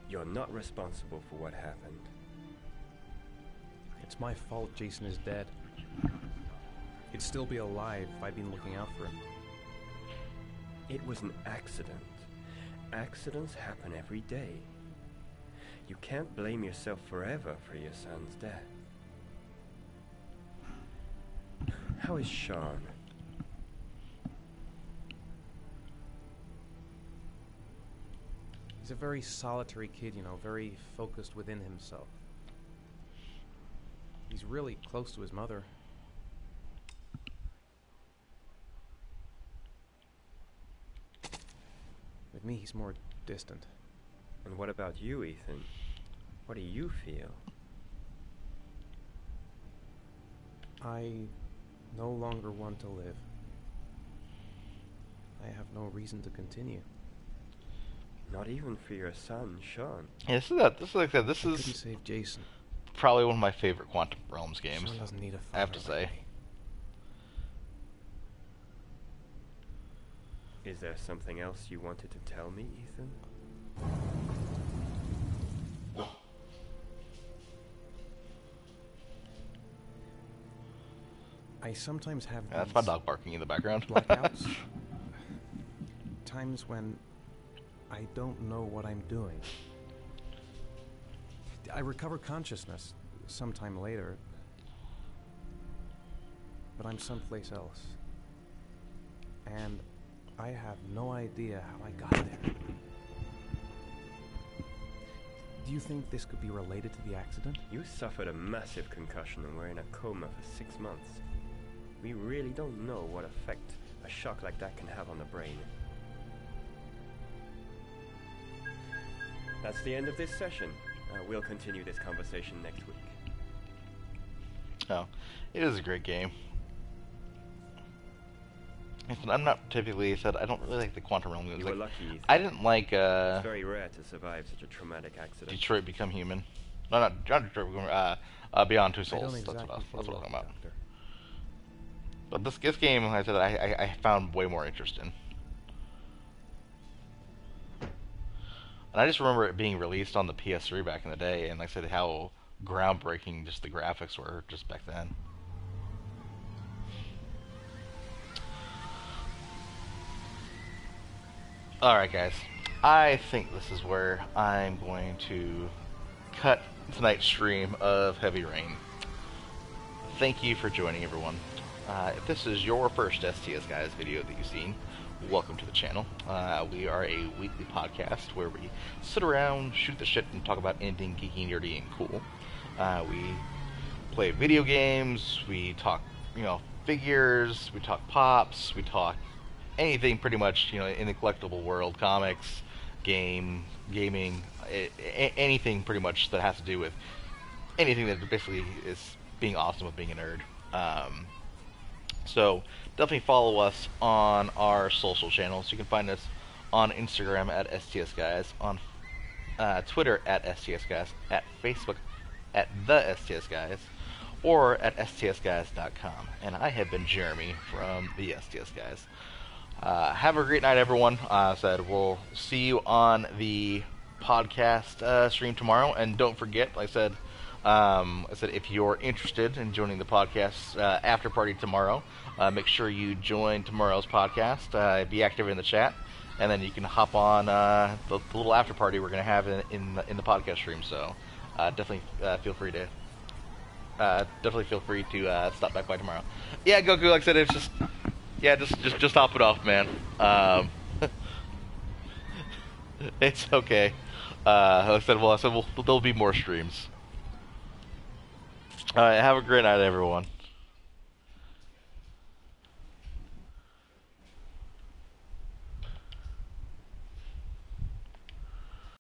You're not responsible for what happened. It's my fault Jason is dead. He'd still be alive if I'd been looking out for him. It was an accident. Accidents happen every day. You can't blame yourself forever for your son's death. How is Sean? He's a very solitary kid, you know, very focused within himself. He's really close to his mother. With me, he's more distant. And what about you, Ethan? What do you feel? I no longer want to live. I have no reason to continue. Not even for your son, Sean. Yeah, this is save Jason. Probably one of my favorite Quantum Realms games. Sean doesn't need a father, I have to say. Is there something else you wanted to tell me, Ethan? I I sometimes have Yeah, that's my dog barking in the background. blackouts. Times when I don't know what I'm doing. I recover consciousness sometime later, but I'm someplace else. And I have no idea how I got there. Do you think this could be related to the accident? You suffered a massive concussion and were in a coma for 6 months. We really don't know what effect a shock like that can have on the brain. That's the end of this session. We'll continue this conversation next week. Oh, it is a great game. I'm not typically said I don't really like the Quantum Realm movies. You were Like, lucky, Ethan. I didn't like It's very rare to survive such a traumatic accident. Detroit Become Human. No, not Detroit Become Beyond Two Souls. That's what I'm talking about. But this game, like I said, I found way more interest in. And I just remember it being released on the PS3 back in the day, and like I said, how groundbreaking just the graphics were just back then. Alright guys, I think this is where I'm going to cut tonight's stream of Heavy Rain. Thank you for joining, everyone. If this is your first STS Guys video that you've seen, welcome to the channel. We are a weekly podcast where we sit around, shoot the shit, and talk about anything geeky, nerdy, and cool. We play video games, we talk, figures, we talk pops, we talk anything pretty much, in the collectible world, comics, gaming, anything pretty much that has to do with anything that basically is being awesome with being a nerd. So definitely follow us on our social channels. You can find us on Instagram at STS Guys, on Twitter at STS Guys, at Facebook at the STS Guys, or at stsguys.com. And I have been Jeremy from the STS Guys. Have a great night, everyone. We'll see you on the podcast stream tomorrow. And don't forget, like I said, if you're interested in joining the podcast after party tomorrow, make sure you join tomorrow's podcast. Be active in the chat, and then you can hop on the little after party we're going to have in the podcast stream. So definitely feel free to stop back by tomorrow. Yeah, Goku. Like I said, it's just. Yeah, just top it off, man. It's okay. I said there'll be more streams. Alright, have a great night, everyone.